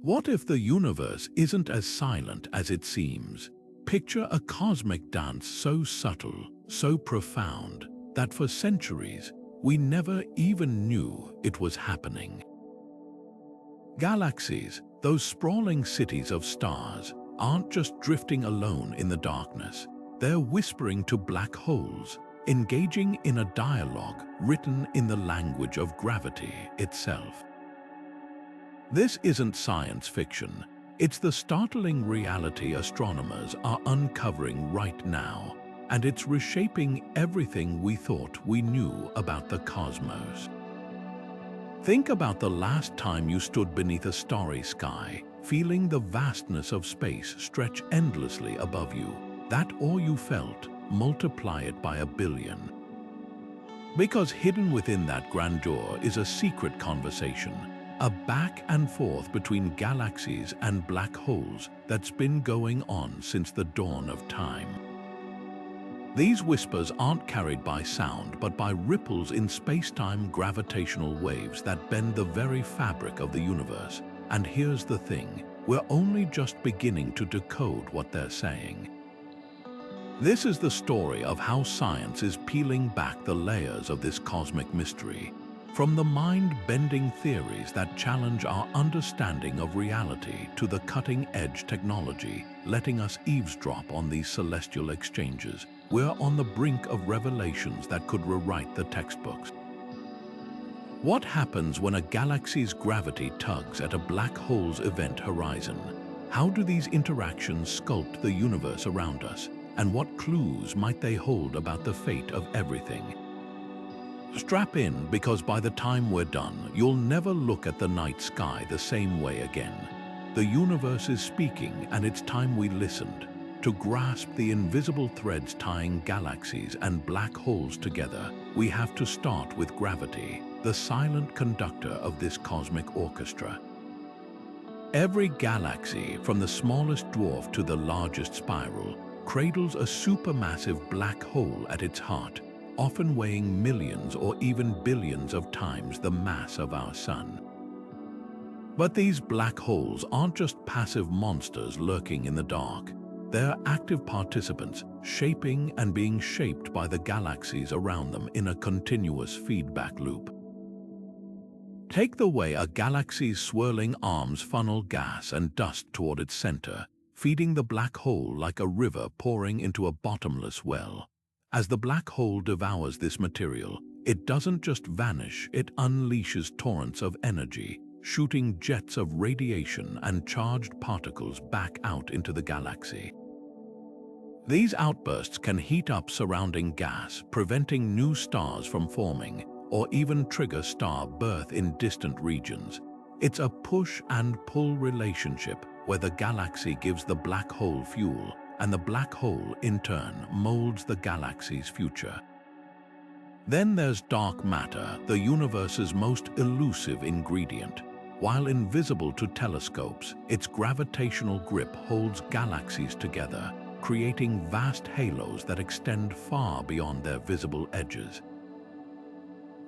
What if the universe isn't as silent as it seems? Picture a cosmic dance so subtle, so profound, that for centuries we never even knew it was happening. Galaxies, those sprawling cities of stars, aren't just drifting alone in the darkness. They're whispering to black holes, engaging in a dialogue written in the language of gravity itself. This isn't science fiction. It's the startling reality astronomers are uncovering right now, and it's reshaping everything we thought we knew about the cosmos. Think about the last time you stood beneath a starry sky, feeling the vastness of space stretch endlessly above you. That all you felt, multiply it by 1 billion. Because hidden within that grandeur is a secret conversation, a back and forth between galaxies and black holes that's been going on since the dawn of time. These whispers aren't carried by sound, but by ripples in space-time gravitational waves that bend the very fabric of the universe. And here's the thing, we're only just beginning to decode what they're saying. This is the story of how science is peeling back the layers of this cosmic mystery. From the mind-bending theories that challenge our understanding of reality to the cutting-edge technology letting us eavesdrop on these celestial exchanges, we're on the brink of revelations that could rewrite the textbooks. What happens when a galaxy's gravity tugs at a black hole's event horizon? How do these interactions sculpt the universe around us? And what clues might they hold about the fate of everything? Strap in, because by the time we're done, you'll never look at the night sky the same way again. The universe is speaking, and it's time we listened. To grasp the invisible threads tying galaxies and black holes together, we have to start with gravity, the silent conductor of this cosmic orchestra. Every galaxy, from the smallest dwarf to the largest spiral, cradles a supermassive black hole at its heart, often weighing millions or even billions of times the mass of our Sun. But these black holes aren't just passive monsters lurking in the dark. They're active participants, shaping and being shaped by the galaxies around them in a continuous feedback loop. Take the way a galaxy's swirling arms funnel gas and dust toward its center, feeding the black hole like a river pouring into a bottomless well. As the black hole devours this material, it doesn't just vanish, it unleashes torrents of energy, shooting jets of radiation and charged particles back out into the galaxy. These outbursts can heat up surrounding gas, preventing new stars from forming, or even trigger star birth in distant regions. It's a push and pull relationship where the galaxy gives the black hole fuel, and the black hole, in turn, molds the galaxy's future. Then there's dark matter, the universe's most elusive ingredient. While invisible to telescopes, its gravitational grip holds galaxies together, creating vast halos that extend far beyond their visible edges.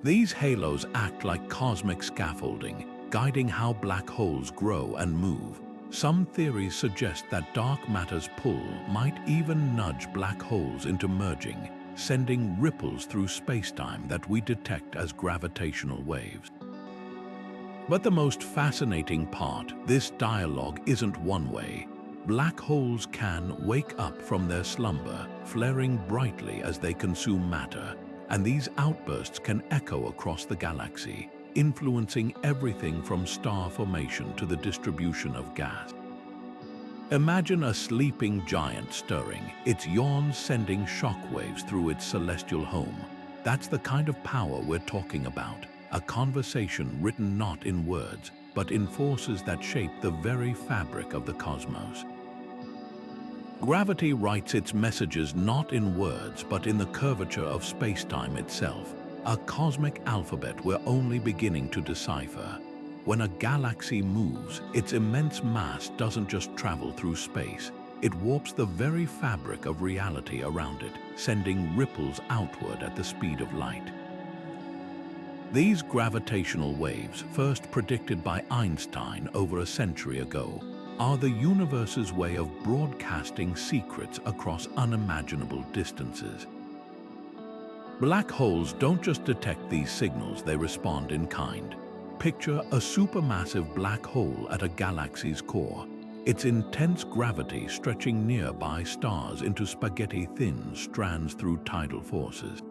These halos act like cosmic scaffolding, guiding how black holes grow and move. Some theories suggest that dark matter's pull might even nudge black holes into merging, sending ripples through spacetime that we detect as gravitational waves. But the most fascinating part, this dialogue isn't one way. Black holes can wake up from their slumber, flaring brightly as they consume matter, and these outbursts can echo across the galaxy, influencing everything from star formation to the distribution of gas. Imagine a sleeping giant stirring, its yawns sending shockwaves through its celestial home. That's the kind of power we're talking about, a conversation written not in words, but in forces that shape the very fabric of the cosmos. Gravity writes its messages not in words, but in the curvature of spacetime itself, a cosmic alphabet we're only beginning to decipher. When a galaxy moves, its immense mass doesn't just travel through space, it warps the very fabric of reality around it, sending ripples outward at the speed of light. These gravitational waves, first predicted by Einstein over a century ago, are the universe's way of broadcasting secrets across unimaginable distances. Black holes don't just detect these signals, they respond in kind. Picture a supermassive black hole at a galaxy's core, its intense gravity stretching nearby stars into spaghetti-thin strands through tidal forces.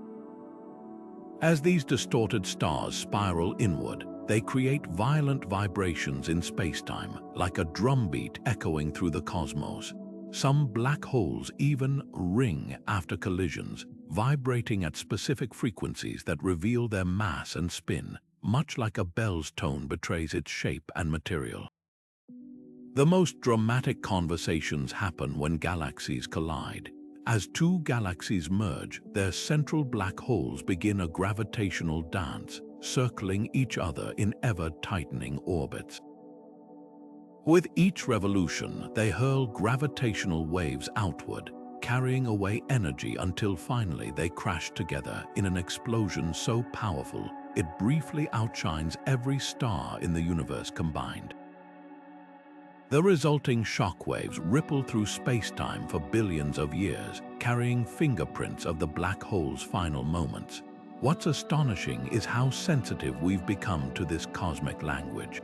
As these distorted stars spiral inward, they create violent vibrations in spacetime, like a drumbeat echoing through the cosmos. Some black holes even ring after collisions, vibrating at specific frequencies that reveal their mass and spin, much like a bell's tone betrays its shape and material. The most dramatic conversations happen when galaxies collide. As two galaxies merge, their central black holes begin a gravitational dance, circling each other in ever-tightening orbits. With each revolution, they hurl gravitational waves outward, carrying away energy until finally they crash together in an explosion so powerful it briefly outshines every star in the universe combined. The resulting shockwaves ripple through spacetime for billions of years, carrying fingerprints of the black hole's final moments. What's astonishing is how sensitive we've become to this cosmic language.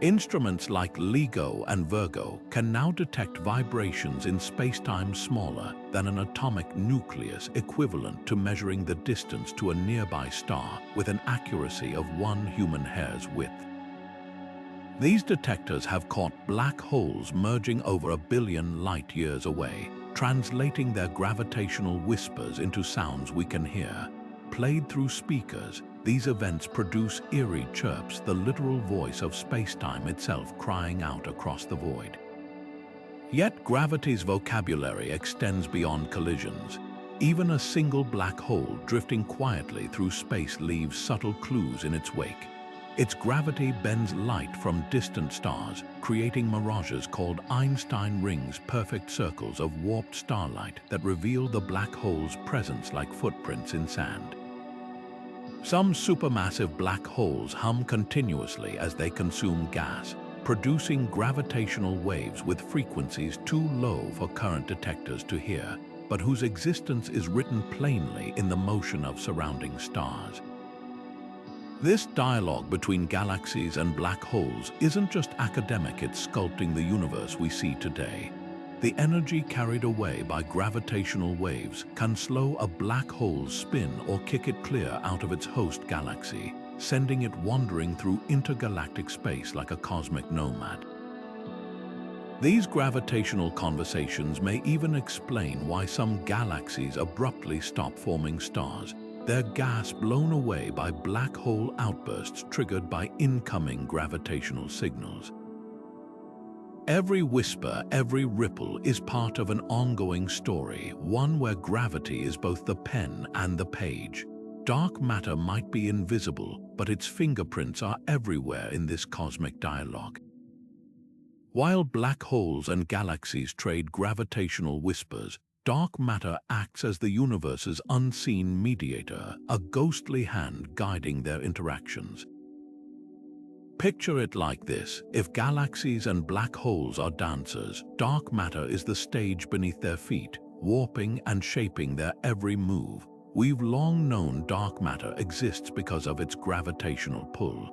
Instruments like LIGO and Virgo can now detect vibrations in spacetime smaller than an atomic nucleus, equivalent to measuring the distance to a nearby star with an accuracy of one human hair's width. These detectors have caught black holes merging over 1 billion light-years away, translating their gravitational whispers into sounds we can hear. Played through speakers, these events produce eerie chirps, the literal voice of spacetime itself crying out across the void. Yet gravity's vocabulary extends beyond collisions. Even a single black hole drifting quietly through space leaves subtle clues in its wake. Its gravity bends light from distant stars, creating mirages called Einstein rings, perfect circles of warped starlight that reveal the black hole's presence like footprints in sand. Some supermassive black holes hum continuously as they consume gas, producing gravitational waves with frequencies too low for current detectors to hear, but whose existence is written plainly in the motion of surrounding stars. This dialogue between galaxies and black holes isn't just academic, it's sculpting the universe we see today. The energy carried away by gravitational waves can slow a black hole's spin or kick it clear out of its host galaxy, sending it wandering through intergalactic space like a cosmic nomad. These gravitational conversations may even explain why some galaxies abruptly stop forming stars, their gas blown away by black hole outbursts triggered by incoming gravitational signals. Every whisper, every ripple is part of an ongoing story, one where gravity is both the pen and the page. Dark matter might be invisible, but its fingerprints are everywhere in this cosmic dialogue. While black holes and galaxies trade gravitational whispers, dark matter acts as the universe's unseen mediator, a ghostly hand guiding their interactions. Picture it like this: if galaxies and black holes are dancers, dark matter is the stage beneath their feet, warping and shaping their every move. We've long known dark matter exists because of its gravitational pull.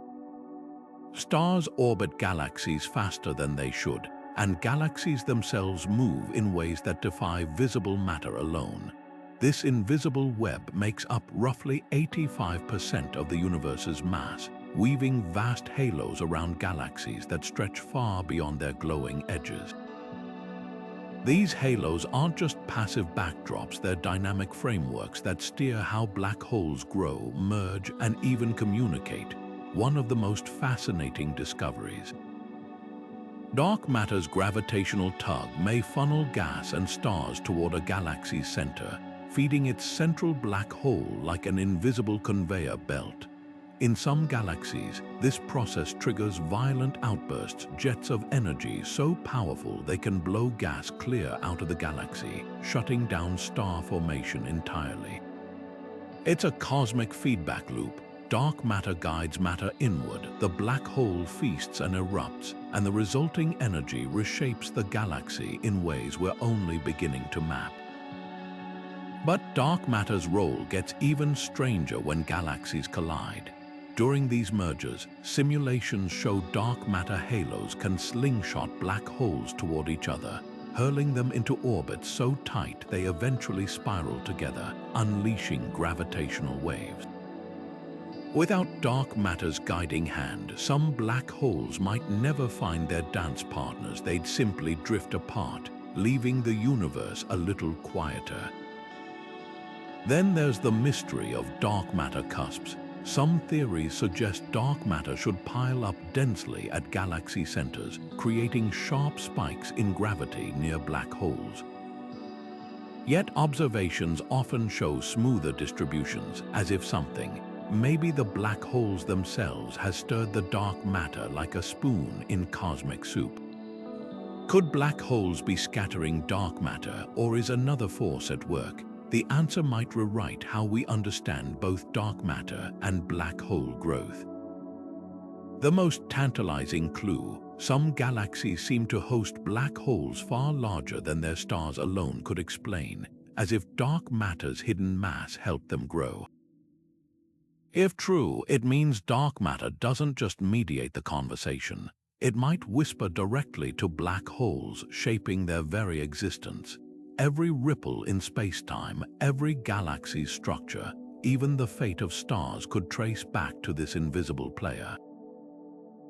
Stars orbit galaxies faster than they should, and galaxies themselves move in ways that defy visible matter alone. This invisible web makes up roughly 85% of the universe's mass, weaving vast halos around galaxies that stretch far beyond their glowing edges. These halos aren't just passive backdrops, they're dynamic frameworks that steer how black holes grow, merge, and even communicate, one of the most fascinating discoveries. Dark matter's gravitational tug may funnel gas and stars toward a galaxy's center, feeding its central black hole like an invisible conveyor belt. In some galaxies, this process triggers violent outbursts, jets of energy so powerful they can blow gas clear out of the galaxy, shutting down star formation entirely. It's a cosmic feedback loop, dark matter guides matter inward, the black hole feasts and erupts, and the resulting energy reshapes the galaxy in ways we're only beginning to map. But dark matter's role gets even stranger when galaxies collide. During these mergers, simulations show dark matter halos can slingshot black holes toward each other, hurling them into orbits so tight they eventually spiral together, unleashing gravitational waves. Without dark matter's guiding hand, some black holes might never find their dance partners. They'd simply drift apart, leaving the universe a little quieter. Then there's the mystery of dark matter cusps. Some theories suggest dark matter should pile up densely at galaxy centers, creating sharp spikes in gravity near black holes. Yet observations often show smoother distributions, as if something, maybe the black holes themselves, has stirred the dark matter like a spoon in cosmic soup. Could black holes be scattering dark matter, or is another force at work? The answer might rewrite how we understand both dark matter and black hole growth. The most tantalizing clue: some galaxies seem to host black holes far larger than their stars alone could explain, as if dark matter's hidden mass helped them grow. If true, it means dark matter doesn't just mediate the conversation. It might whisper directly to black holes, shaping their very existence. Every ripple in spacetime, every galaxy's structure, even the fate of stars could trace back to this invisible player.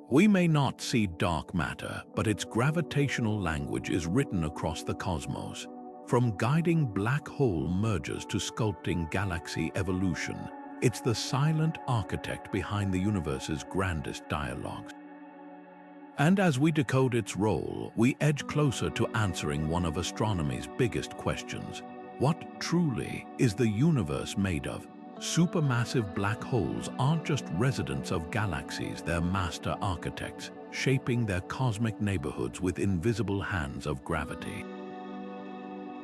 We may not see dark matter, but its gravitational language is written across the cosmos. From guiding black hole mergers to sculpting galaxy evolution, it's the silent architect behind the universe's grandest dialogues. And as we decode its role, we edge closer to answering one of astronomy's biggest questions. What truly is the universe made of? Supermassive black holes aren't just residents of galaxies, they're master architects, shaping their cosmic neighborhoods with invisible hands of gravity.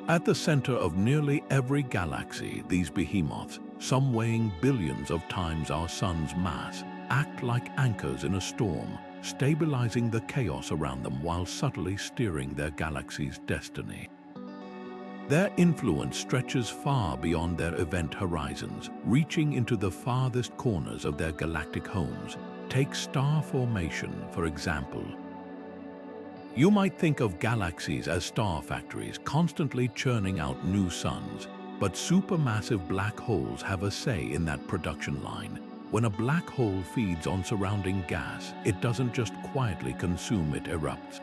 At the center of nearly every galaxy, these behemoths, some weighing billions of times our sun's mass, act like anchors in a storm, stabilizing the chaos around them while subtly steering their galaxy's destiny. Their influence stretches far beyond their event horizons, reaching into the farthest corners of their galactic homes. Take star formation, for example. You might think of galaxies as star factories constantly churning out new suns, but supermassive black holes have a say in that production line. When a black hole feeds on surrounding gas, it doesn't just quietly consume, it erupts.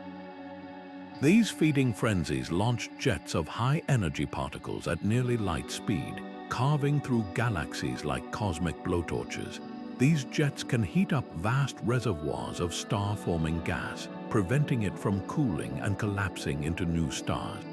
These feeding frenzies launch jets of high-energy particles at nearly light speed, carving through galaxies like cosmic blowtorches. These jets can heat up vast reservoirs of star-forming gas, preventing it from cooling and collapsing into new stars.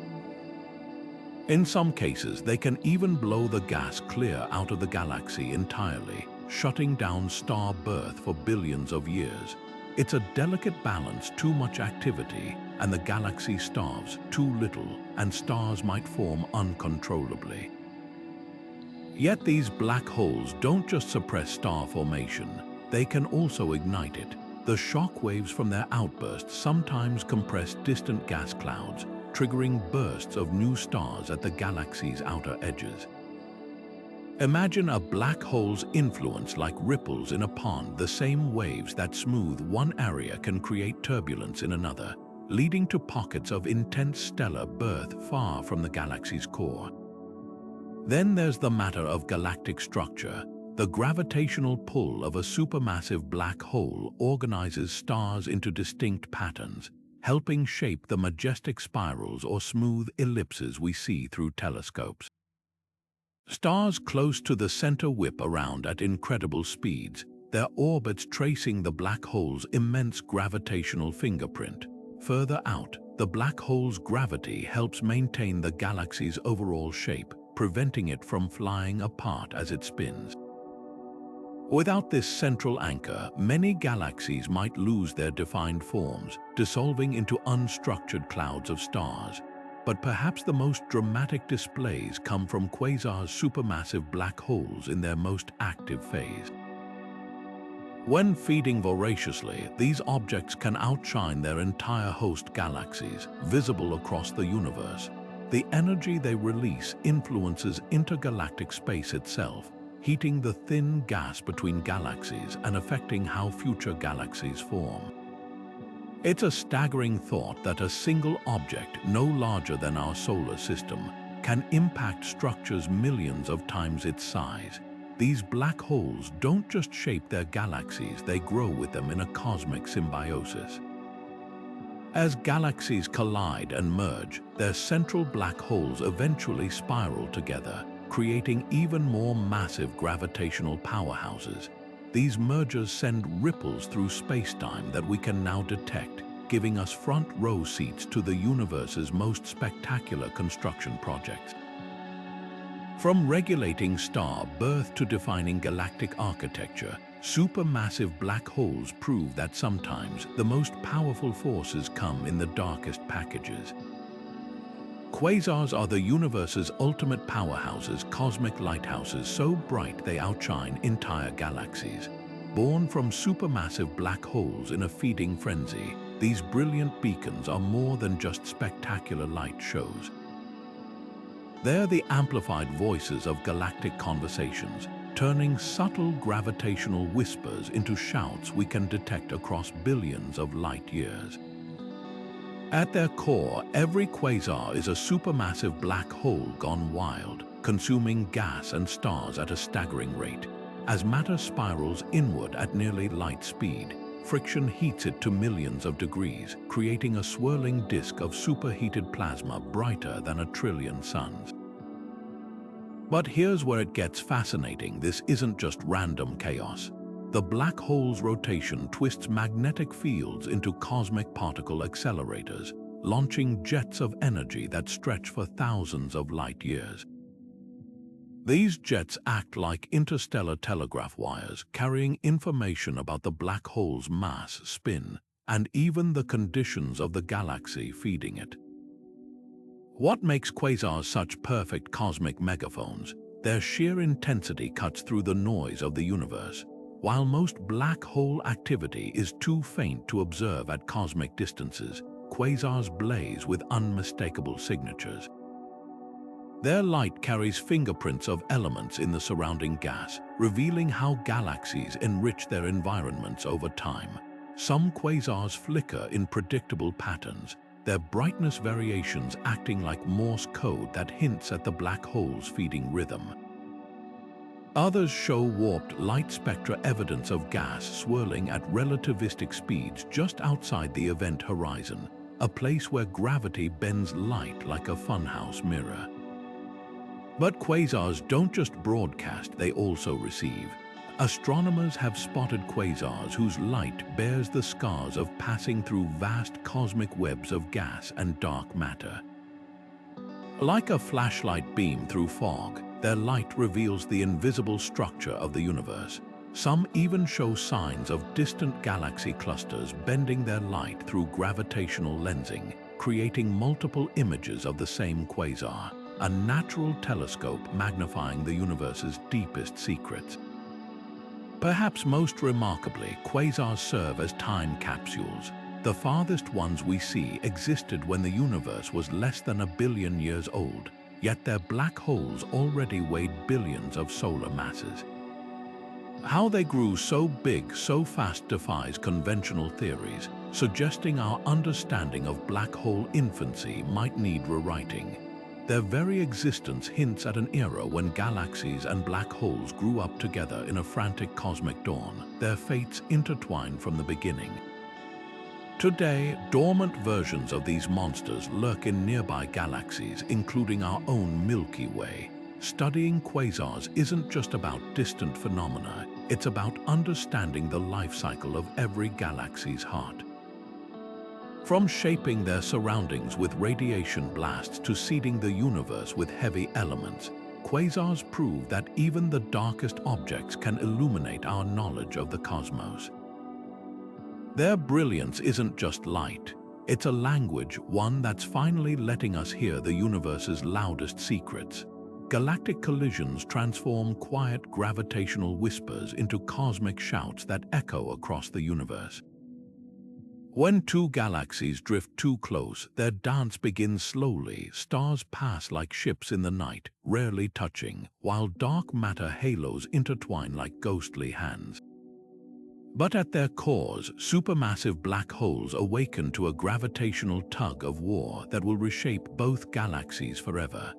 In some cases, they can even blow the gas clear out of the galaxy entirely, shutting down star birth for billions of years. It's a delicate balance: too much activity, and the galaxy starves; too little, and stars might form uncontrollably. Yet these black holes don't just suppress star formation, they can also ignite it. The shock waves from their outbursts sometimes compress distant gas clouds, triggering bursts of new stars at the galaxy's outer edges. Imagine a black hole's influence like ripples in a pond. The same waves that smooth one area can create turbulence in another, leading to pockets of intense stellar birth far from the galaxy's core. Then there's the matter of galactic structure. The gravitational pull of a supermassive black hole organizes stars into distinct patterns, helping shape the majestic spirals or smooth ellipses we see through telescopes. Stars close to the center whip around at incredible speeds, their orbits tracing the black hole's immense gravitational fingerprint. Further out, the black hole's gravity helps maintain the galaxy's overall shape, preventing it from flying apart as it spins. Without this central anchor, many galaxies might lose their defined forms, dissolving into unstructured clouds of stars. But perhaps the most dramatic displays come from quasars, supermassive black holes in their most active phase. When feeding voraciously, these objects can outshine their entire host galaxies, visible across the universe. The energy they release influences intergalactic space itself, heating the thin gas between galaxies and affecting how future galaxies form. It's a staggering thought that a single object no larger than our solar system can impact structures millions of times its size. These black holes don't just shape their galaxies, they grow with them in a cosmic symbiosis. As galaxies collide and merge, their central black holes eventually spiral together, creating even more massive gravitational powerhouses. These mergers send ripples through spacetime that we can now detect, giving us front-row seats to the universe's most spectacular construction projects. From regulating star birth to defining galactic architecture, supermassive black holes prove that sometimes the most powerful forces come in the darkest packages. Quasars are the universe's ultimate powerhouses, cosmic lighthouses so bright they outshine entire galaxies. Born from supermassive black holes in a feeding frenzy, these brilliant beacons are more than just spectacular light shows. They're the amplified voices of galactic conversations, turning subtle gravitational whispers into shouts we can detect across billions of light years. At their core, every quasar is a supermassive black hole gone wild, consuming gas and stars at a staggering rate. As matter spirals inward at nearly light speed, friction heats it to millions of degrees, creating a swirling disk of superheated plasma brighter than 1 trillion suns. But here's where it gets fascinating. This isn't just random chaos. The black hole's rotation twists magnetic fields into cosmic particle accelerators, launching jets of energy that stretch for thousands of light years. These jets act like interstellar telegraph wires, carrying information about the black hole's mass, spin, and even the conditions of the galaxy feeding it. What makes quasars such perfect cosmic megaphones? Their sheer intensity cuts through the noise of the universe. While most black hole activity is too faint to observe at cosmic distances, quasars blaze with unmistakable signatures. Their light carries fingerprints of elements in the surrounding gas, revealing how galaxies enrich their environments over time. Some quasars flicker in predictable patterns, their brightness variations acting like Morse code that hints at the black hole's feeding rhythm. Others show warped light spectra, evidence of gas swirling at relativistic speeds just outside the event horizon, a place where gravity bends light like a funhouse mirror. But quasars don't just broadcast, they also receive. Astronomers have spotted quasars whose light bears the scars of passing through vast cosmic webs of gas and dark matter. Like a flashlight beam through fog, their light reveals the invisible structure of the universe. Some even show signs of distant galaxy clusters bending their light through gravitational lensing, creating multiple images of the same quasar, a natural telescope magnifying the universe's deepest secrets. Perhaps most remarkably, quasars serve as time capsules. The farthest ones we see existed when the universe was less than 1 billion years old, yet their black holes already weighed billions of solar masses. How they grew so big so fast defies conventional theories, suggesting our understanding of black hole infancy might need rewriting. Their very existence hints at an era when galaxies and black holes grew up together in a frantic cosmic dawn, their fates intertwined from the beginning. Today, dormant versions of these monsters lurk in nearby galaxies, including our own Milky Way. Studying quasars isn't just about distant phenomena, it's about understanding the life cycle of every galaxy's heart. From shaping their surroundings with radiation blasts to seeding the universe with heavy elements, quasars prove that even the darkest objects can illuminate our knowledge of the cosmos. Their brilliance isn't just light, it's a language, one that's finally letting us hear the universe's loudest secrets. galactic collisions transform quiet gravitational whispers into cosmic shouts that echo across the universe. When two galaxies drift too close, their dance begins slowly. Stars pass like ships in the night, rarely touching, while dark matter halos intertwine like ghostly hands. But at their cores, supermassive black holes awaken to a gravitational tug-of-war that will reshape both galaxies forever.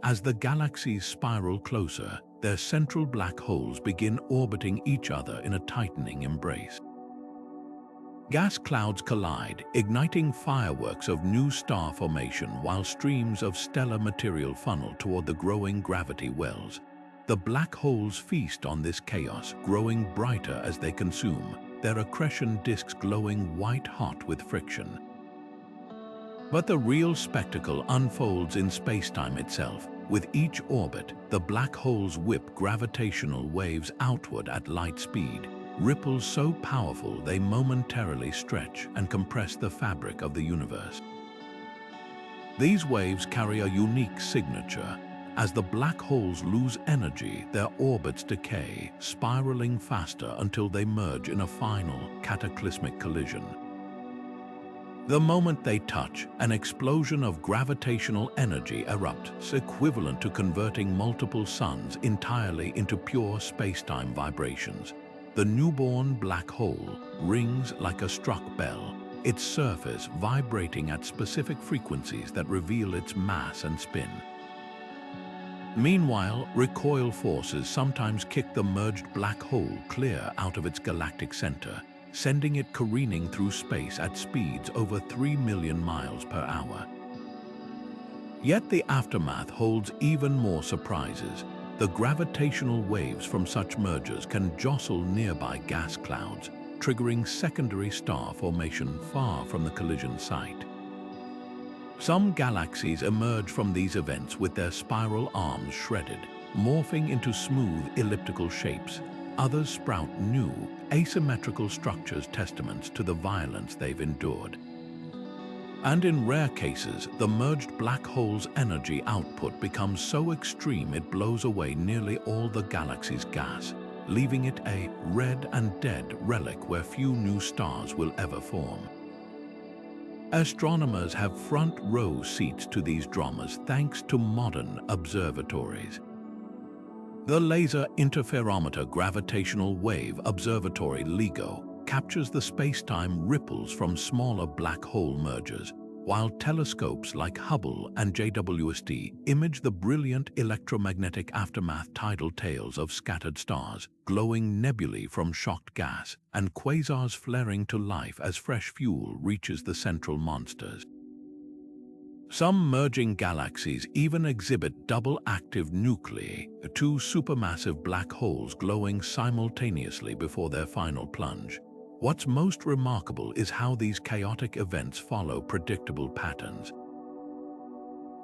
As the galaxies spiral closer, their central black holes begin orbiting each other in a tightening embrace. Gas clouds collide, igniting fireworks of new star formation while streams of stellar material funnel toward the growing gravity wells. The black holes feast on this chaos, growing brighter as they consume, their accretion disks glowing white-hot with friction. But the real spectacle unfolds in spacetime itself. With each orbit, the black holes whip gravitational waves outward at light speed, ripples so powerful they momentarily stretch and compress the fabric of the universe. These waves carry a unique signature. As the black holes lose energy, their orbits decay, spiraling faster until they merge in a final, cataclysmic collision. The moment they touch, an explosion of gravitational energy erupts, equivalent to converting multiple suns entirely into pure spacetime vibrations. The newborn black hole rings like a struck bell, its surface vibrating at specific frequencies that reveal its mass and spin. Meanwhile, recoil forces sometimes kick the merged black hole clear out of its galactic center, sending it careening through space at speeds over 3 million miles per hour. Yet the aftermath holds even more surprises. The gravitational waves from such mergers can jostle nearby gas clouds, triggering secondary star formation far from the collision site. Some galaxies emerge from these events with their spiral arms shredded, morphing into smooth elliptical shapes. Others sprout new, asymmetrical structures, testaments to the violence they've endured. And in rare cases, the merged black hole's energy output becomes so extreme it blows away nearly all the galaxy's gas, leaving it a red and dead relic where few new stars will ever form. Astronomers have front-row seats to these dramas thanks to modern observatories. The Laser Interferometer Gravitational Wave Observatory LIGO captures the space-time ripples from smaller black hole mergers, while telescopes like Hubble and JWST image the brilliant electromagnetic aftermath tidal tails of scattered stars, glowing nebulae from shocked gas, and quasars flaring to life as fresh fuel reaches the central monsters. Some merging galaxies even exhibit double-active nuclei, two supermassive black holes glowing simultaneously before their final plunge. What's most remarkable is how these chaotic events follow predictable patterns.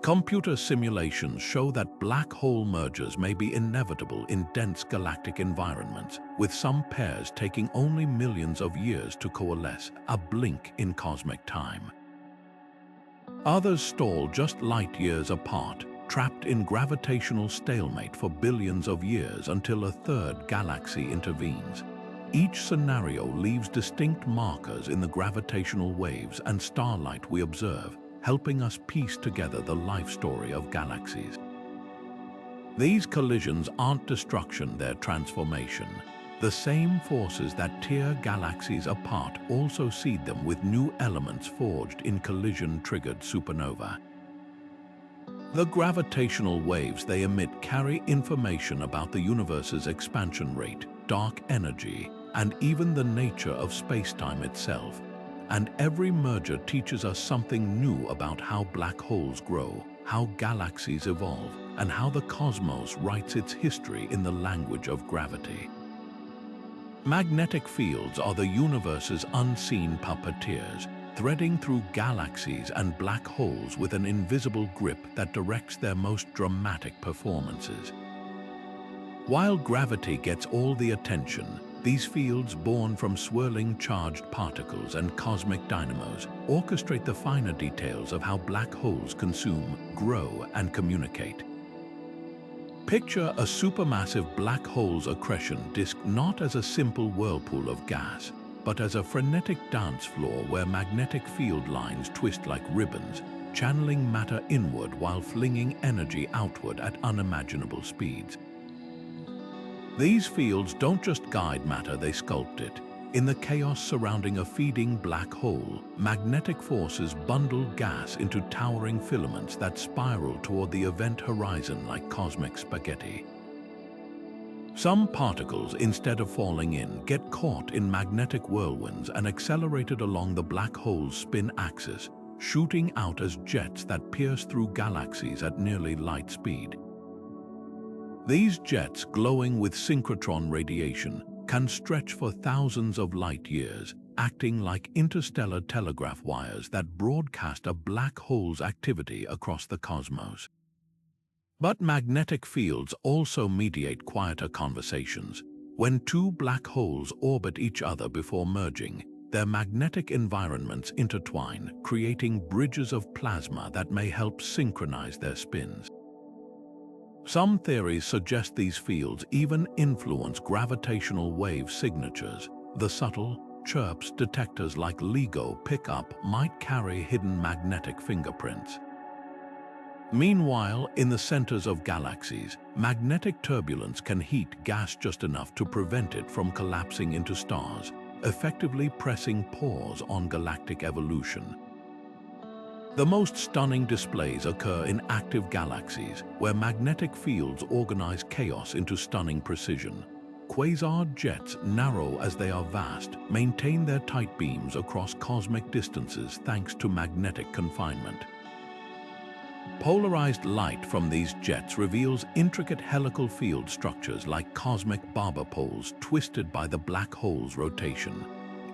Computer simulations show that black hole mergers may be inevitable in dense galactic environments, with some pairs taking only millions of years to coalesce, a blink in cosmic time. Others stall just light years apart, trapped in gravitational stalemate for billions of years until a third galaxy intervenes. Each scenario leaves distinct markers in the gravitational waves and starlight we observe, helping us piece together the life story of galaxies. These collisions aren't destruction, they're transformation. The same forces that tear galaxies apart also seed them with new elements forged in collision-triggered supernova. The gravitational waves they emit carry information about the universe's expansion rate, dark energy, and even the nature of spacetime itself. And every merger teaches us something new about how black holes grow, how galaxies evolve, and how the cosmos writes its history in the language of gravity. Magnetic fields are the universe's unseen puppeteers, threading through galaxies and black holes with an invisible grip that directs their most dramatic performances. While gravity gets all the attention, these fields, born from swirling charged particles and cosmic dynamos, orchestrate the finer details of how black holes consume, grow, and communicate. Picture a supermassive black hole's accretion disk not as a simple whirlpool of gas, but as a frenetic dance floor where magnetic field lines twist like ribbons, channeling matter inward while flinging energy outward at unimaginable speeds. These fields don't just guide matter, they sculpt it. In the chaos surrounding a feeding black hole, magnetic forces bundle gas into towering filaments that spiral toward the event horizon like cosmic spaghetti. Some particles, instead of falling in, get caught in magnetic whirlwinds and accelerated along the black hole's spin axis, shooting out as jets that pierce through galaxies at nearly light speed. These jets, glowing with synchrotron radiation, can stretch for thousands of light years, acting like interstellar telegraph wires that broadcast a black hole's activity across the cosmos. But magnetic fields also mediate quieter conversations. When two black holes orbit each other before merging, their magnetic environments intertwine, creating bridges of plasma that may help synchronize their spins. Some theories suggest these fields even influence gravitational wave signatures. The subtle chirps detectors like LIGO pick up might carry hidden magnetic fingerprints. Meanwhile, in the centers of galaxies, magnetic turbulence can heat gas just enough to prevent it from collapsing into stars, effectively pressing pause on galactic evolution. The most stunning displays occur in active galaxies, where magnetic fields organize chaos into stunning precision. Quasar jets, narrow as they are vast, maintain their tight beams across cosmic distances thanks to magnetic confinement. Polarized light from these jets reveals intricate helical field structures like cosmic barber poles twisted by the black hole's rotation.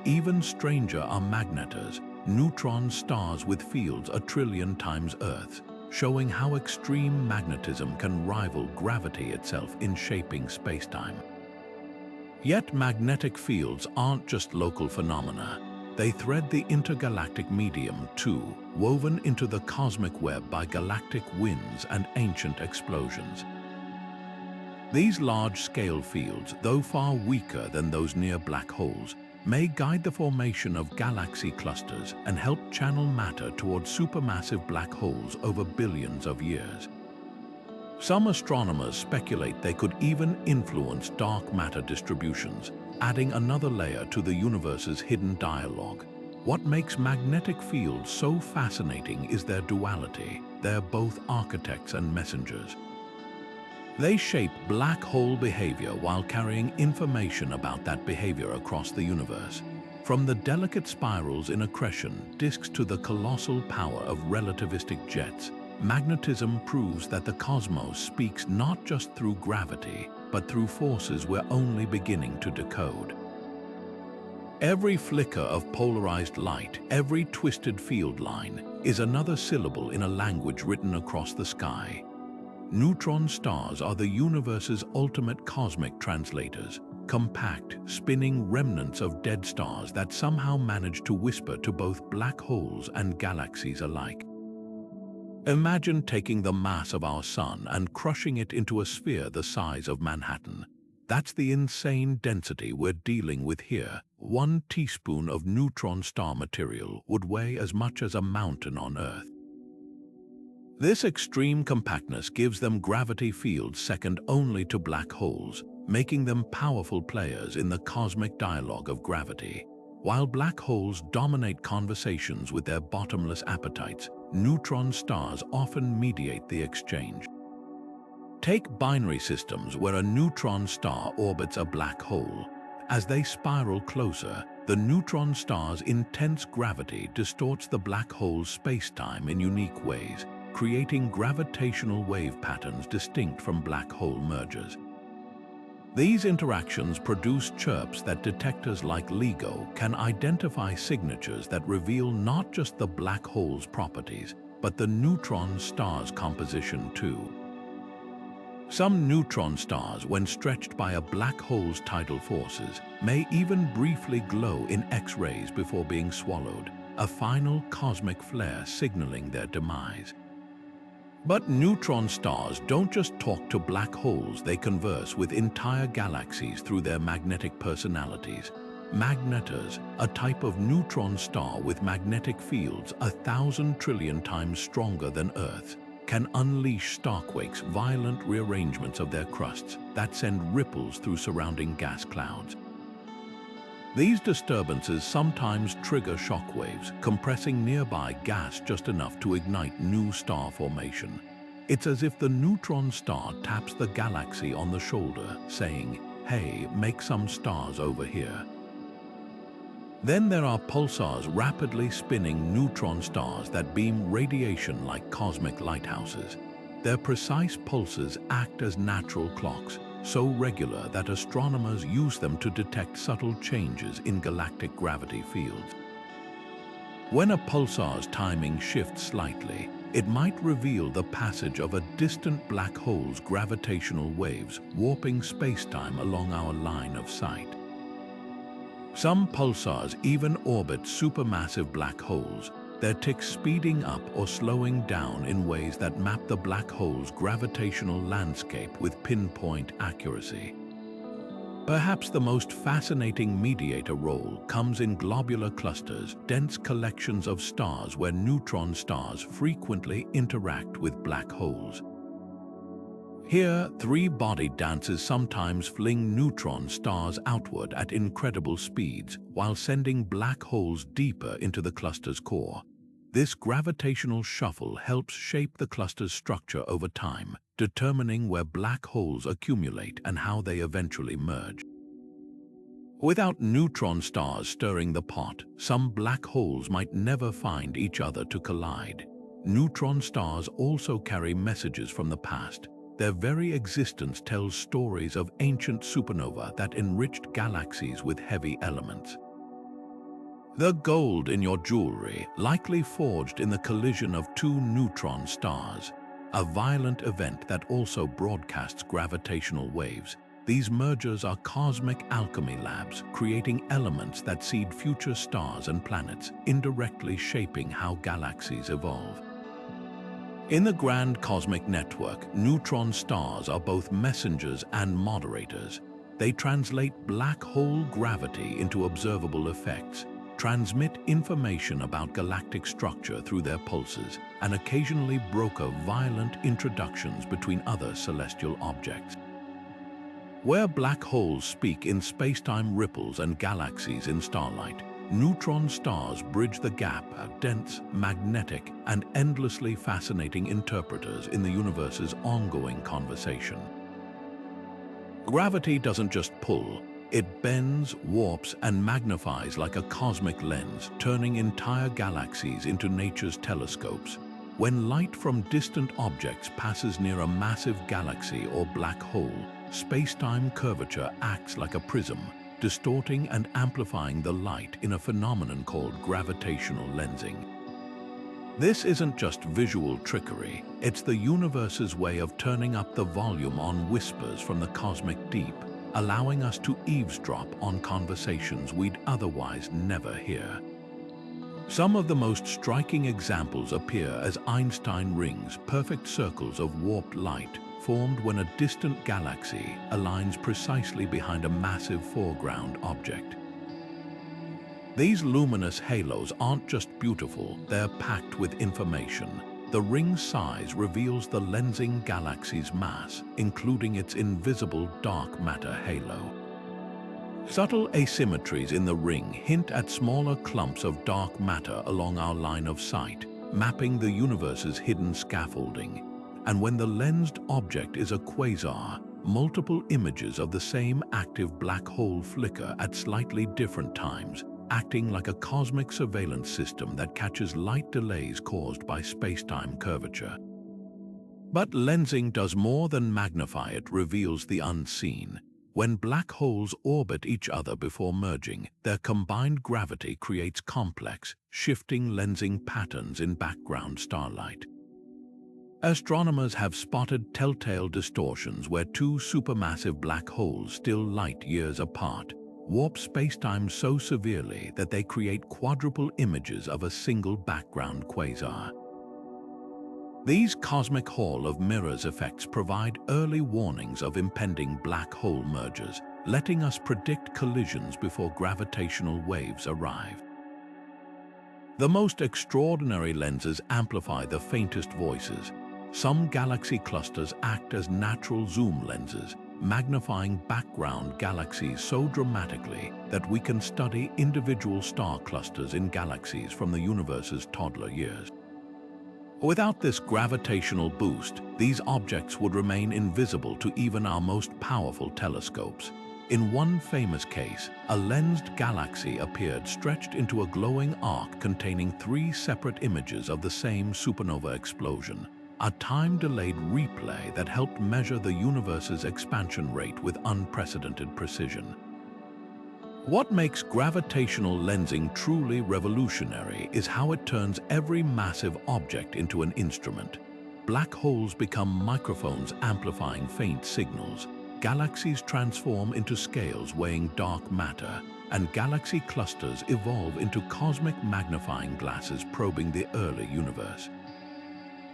Even stranger are magnetars, neutron stars with fields a trillion times Earth's, showing how extreme magnetism can rival gravity itself in shaping spacetime. Yet magnetic fields aren't just local phenomena. They thread the intergalactic medium too, woven into the cosmic web by galactic winds and ancient explosions. These large-scale fields, though far weaker than those near black holes, may guide the formation of galaxy clusters and help channel matter towards supermassive black holes over billions of years. Some astronomers speculate they could even influence dark matter distributions, adding another layer to the universe's hidden dialogue. What makes magnetic fields so fascinating is their duality. They're both architects and messengers. They shape black hole behavior while carrying information about that behavior across the universe. From the delicate spirals in accretion disks to the colossal power of relativistic jets, magnetism proves that the cosmos speaks not just through gravity, but through forces we're only beginning to decode. Every flicker of polarized light, every twisted field line, is another syllable in a language written across the sky. Neutron stars are the universe's ultimate cosmic translators, compact, spinning remnants of dead stars that somehow manage to whisper to both black holes and galaxies alike. Imagine taking the mass of our sun and crushing it into a sphere the size of Manhattan. That's the insane density we're dealing with here. 1 teaspoon of neutron star material would weigh as much as a mountain on Earth. This extreme compactness gives them gravity fields second only to black holes, making them powerful players in the cosmic dialogue of gravity. While black holes dominate conversations with their bottomless appetites, neutron stars often mediate the exchange. Take binary systems where a neutron star orbits a black hole. As they spiral closer, the neutron star's intense gravity distorts the black hole's spacetime in unique ways, creating gravitational wave patterns distinct from black hole mergers. These interactions produce chirps that detectors like LIGO can identify signatures that reveal not just the black hole's properties, but the neutron star's composition too. Some neutron stars, when stretched by a black hole's tidal forces, may even briefly glow in X-rays before being swallowed, a final cosmic flare signaling their demise. But neutron stars don't just talk to black holes, they converse with entire galaxies through their magnetic personalities. Mediators, a type of neutron star with magnetic fields 1,000 trillion times stronger than Earth's, can unleash starquakes, violent rearrangements of their crusts that send ripples through surrounding gas clouds. These disturbances sometimes trigger shockwaves, compressing nearby gas just enough to ignite new star formation. It's as if the neutron star taps the galaxy on the shoulder, saying, "Hey, make some stars over here." Then there are pulsars, rapidly spinning neutron stars that beam radiation like cosmic lighthouses. Their precise pulses act as natural clocks, so regular that astronomers use them to detect subtle changes in galactic gravity fields. When a pulsar's timing shifts slightly, it might reveal the passage of a distant black hole's gravitational waves, warping spacetime along our line of sight. Some pulsars even orbit supermassive black holes, their ticks speeding up or slowing down in ways that map the black hole's gravitational landscape with pinpoint accuracy. Perhaps the most fascinating mediator role comes in globular clusters, dense collections of stars where neutron stars frequently interact with black holes. Here, three-bodied dancers sometimes fling neutron stars outward at incredible speeds while sending black holes deeper into the cluster's core. This gravitational shuffle helps shape the cluster's structure over time, determining where black holes accumulate and how they eventually merge. Without neutron stars stirring the pot, some black holes might never find each other to collide. Neutron stars also carry messages from the past. Their very existence tells stories of ancient supernova that enriched galaxies with heavy elements. The gold in your jewelry, likely forged in the collision of two neutron stars, a violent event that also broadcasts gravitational waves. These mergers are cosmic alchemy labs, creating elements that seed future stars and planets, indirectly shaping how galaxies evolve. In the grand cosmic network, neutron stars are both messengers and moderators. They translate black hole gravity into observable effects, transmit information about galactic structure through their pulses, and occasionally broker violent introductions between other celestial objects. Where black holes speak in spacetime ripples and galaxies in starlight, neutron stars bridge the gap, dense, magnetic, and endlessly fascinating interpreters in the universe's ongoing conversation. Gravity doesn't just pull, it bends, warps, and magnifies like a cosmic lens, turning entire galaxies into nature's telescopes. When light from distant objects passes near a massive galaxy or black hole, space-time curvature acts like a prism, distorting and amplifying the light in a phenomenon called gravitational lensing. This isn't just visual trickery, it's the universe's way of turning up the volume on whispers from the cosmic deep, allowing us to eavesdrop on conversations we'd otherwise never hear. Some of the most striking examples appear as Einstein rings, perfect circles of warped light, formed when a distant galaxy aligns precisely behind a massive foreground object. These luminous halos aren't just beautiful, they're packed with information. The ring's size reveals the lensing galaxy's mass, including its invisible dark matter halo. Subtle asymmetries in the ring hint at smaller clumps of dark matter along our line of sight, mapping the universe's hidden scaffolding. And when the lensed object is a quasar, multiple images of the same active black hole flicker at slightly different times, acting like a cosmic surveillance system that catches light delays caused by spacetime curvature. But lensing does more than magnify, it reveals the unseen. When black holes orbit each other before merging, their combined gravity creates complex, shifting lensing patterns in background starlight. Astronomers have spotted telltale distortions where two supermassive black holes still light years apart, warp spacetime so severely that they create quadruple images of a single background quasar. These cosmic Hall of Mirrors effects provide early warnings of impending black hole mergers, letting us predict collisions before gravitational waves arrive. The most extraordinary lenses amplify the faintest voices. Some galaxy clusters act as natural zoom lenses, magnifying background galaxies so dramatically that we can study individual star clusters in galaxies from the universe's toddler years. Without this gravitational boost, these objects would remain invisible to even our most powerful telescopes. In one famous case, a lensed galaxy appeared stretched into a glowing arc containing 3 separate images of the same supernova explosion, a time-delayed replay that helped measure the universe's expansion rate with unprecedented precision. What makes gravitational lensing truly revolutionary is how it turns every massive object into an instrument. Black holes become microphones amplifying faint signals, galaxies transform into scales weighing dark matter, and galaxy clusters evolve into cosmic magnifying glasses probing the early universe.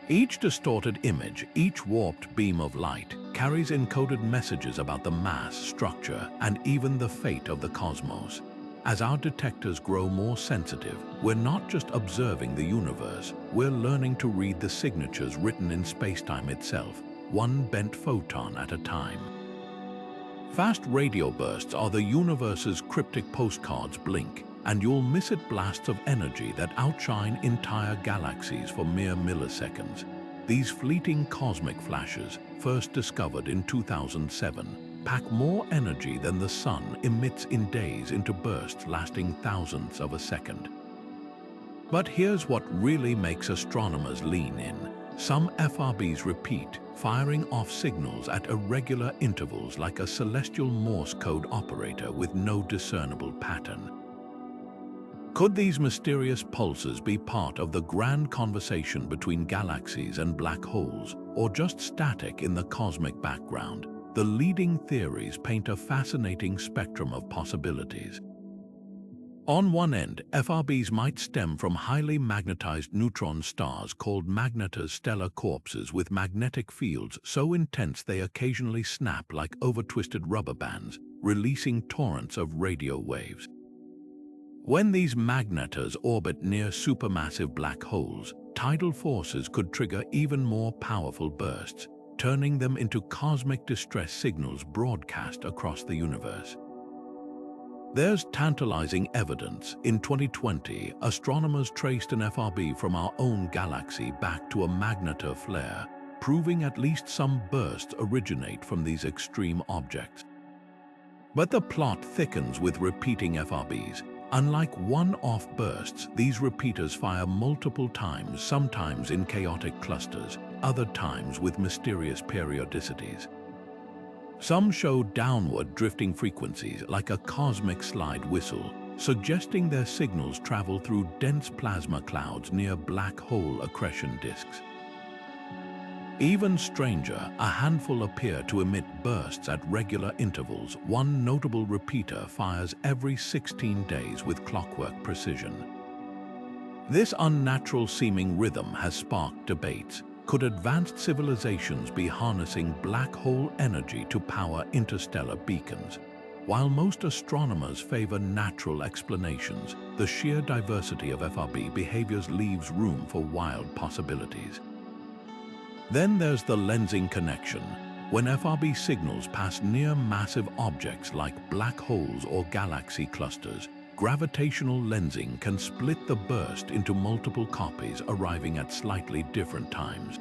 Each distorted image, each warped beam of light, carries encoded messages about the mass, structure, and even the fate of the cosmos. As our detectors grow more sensitive, we're not just observing the universe, we're learning to read the signatures written in spacetime itself, one bent photon at a time. Fast radio bursts are the universe's cryptic postcards blink, and you'll miss it blasts of energy that outshine entire galaxies for mere milliseconds. These fleeting cosmic flashes, first discovered in 2007, pack more energy than the sun emits in days into bursts lasting thousandths of a second. But here's what really makes astronomers lean in. Some FRBs repeat, firing off signals at irregular intervals like a celestial Morse code operator with no discernible pattern. Could these mysterious pulses be part of the grand conversation between galaxies and black holes, or just static in the cosmic background? The leading theories paint a fascinating spectrum of possibilities. On one end, FRBs might stem from highly magnetized neutron stars called Magnetar stellar corpses with magnetic fields so intense they occasionally snap like over-twisted rubber bands, releasing torrents of radio waves. When these magnetars orbit near supermassive black holes, tidal forces could trigger even more powerful bursts, turning them into cosmic distress signals broadcast across the universe. There's tantalizing evidence. In 2020, astronomers traced an FRB from our own galaxy back to a magnetar flare, proving at least some bursts originate from these extreme objects. But the plot thickens with repeating FRBs. Unlike one-off bursts, these repeaters fire multiple times, sometimes in chaotic clusters, other times with mysterious periodicities. Some show downward drifting frequencies like a cosmic slide whistle, suggesting their signals travel through dense plasma clouds near black hole accretion disks. Even stranger, a handful appear to emit bursts at regular intervals. One notable repeater fires every 16 days with clockwork precision. This unnatural-seeming rhythm has sparked debates. Could advanced civilizations be harnessing black hole energy to power interstellar beacons? While most astronomers favor natural explanations, the sheer diversity of FRB behaviors leaves room for wild possibilities. Then there's the lensing connection. When FRB signals pass near massive objects like black holes or galaxy clusters, gravitational lensing can split the burst into multiple copies arriving at slightly different times.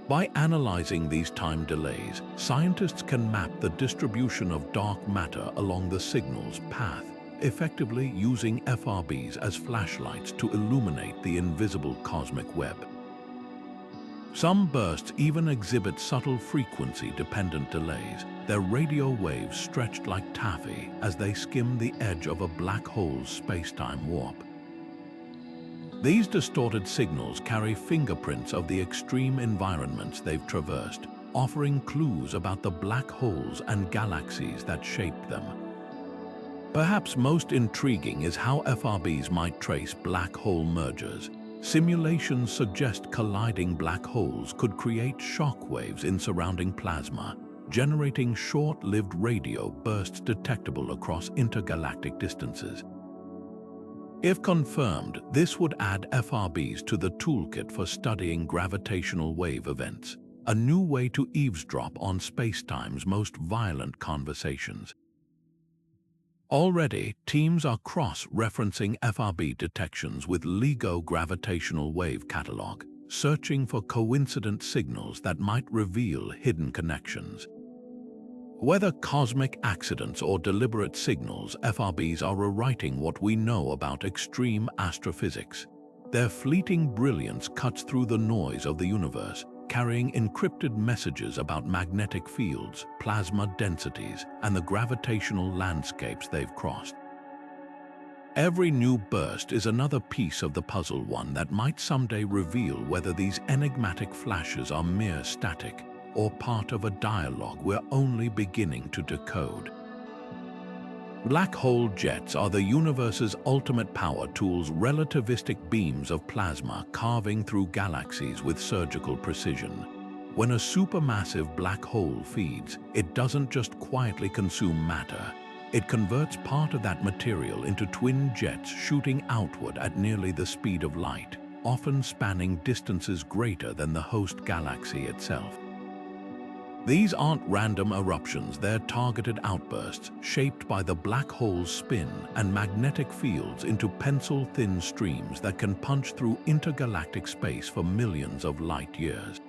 By analyzing these time delays, scientists can map the distribution of dark matter along the signal's path, effectively using FRBs as flashlights to illuminate the invisible cosmic web. Some bursts even exhibit subtle frequency-dependent delays, their radio waves stretched like taffy as they skim the edge of a black hole's spacetime warp. These distorted signals carry fingerprints of the extreme environments they've traversed, offering clues about the black holes and galaxies that shaped them. Perhaps most intriguing is how FRBs might trace black hole mergers. Simulations suggest colliding black holes could create shock waves in surrounding plasma, generating short-lived radio bursts detectable across intergalactic distances. If confirmed, this would add FRBs to the toolkit for studying gravitational wave events, a new way to eavesdrop on spacetime's most violent conversations. Already, teams are cross-referencing FRB detections with LIGO Gravitational Wave Catalog, searching for coincident signals that might reveal hidden connections. Whether cosmic accidents or deliberate signals, FRBs are rewriting what we know about extreme astrophysics. Their fleeting brilliance cuts through the noise of the universe, carrying encrypted messages about magnetic fields, plasma densities, and the gravitational landscapes they've crossed. Every new burst is another piece of the puzzle, one that might someday reveal whether these enigmatic flashes are mere static or part of a dialogue we're only beginning to decode. Black hole jets are the universe's ultimate power tools, relativistic beams of plasma carving through galaxies with surgical precision. When a supermassive black hole feeds, it doesn't just quietly consume matter. It converts part of that material into twin jets shooting outward at nearly the speed of light, often spanning distances greater than the host galaxy itself. These aren't random eruptions, they're targeted outbursts shaped by the black hole's spin and magnetic fields into pencil-thin streams that can punch through intergalactic space for millions of light years.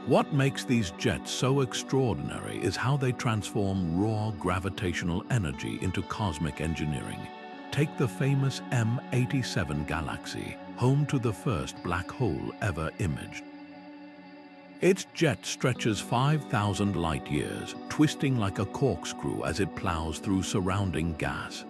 What makes these jets so extraordinary is how they transform raw gravitational energy into cosmic engineering. Take the famous M87 galaxy, home to the first black hole ever imaged. Its jet stretches 5,000 light-years, twisting like a corkscrew as it plows through surrounding gas.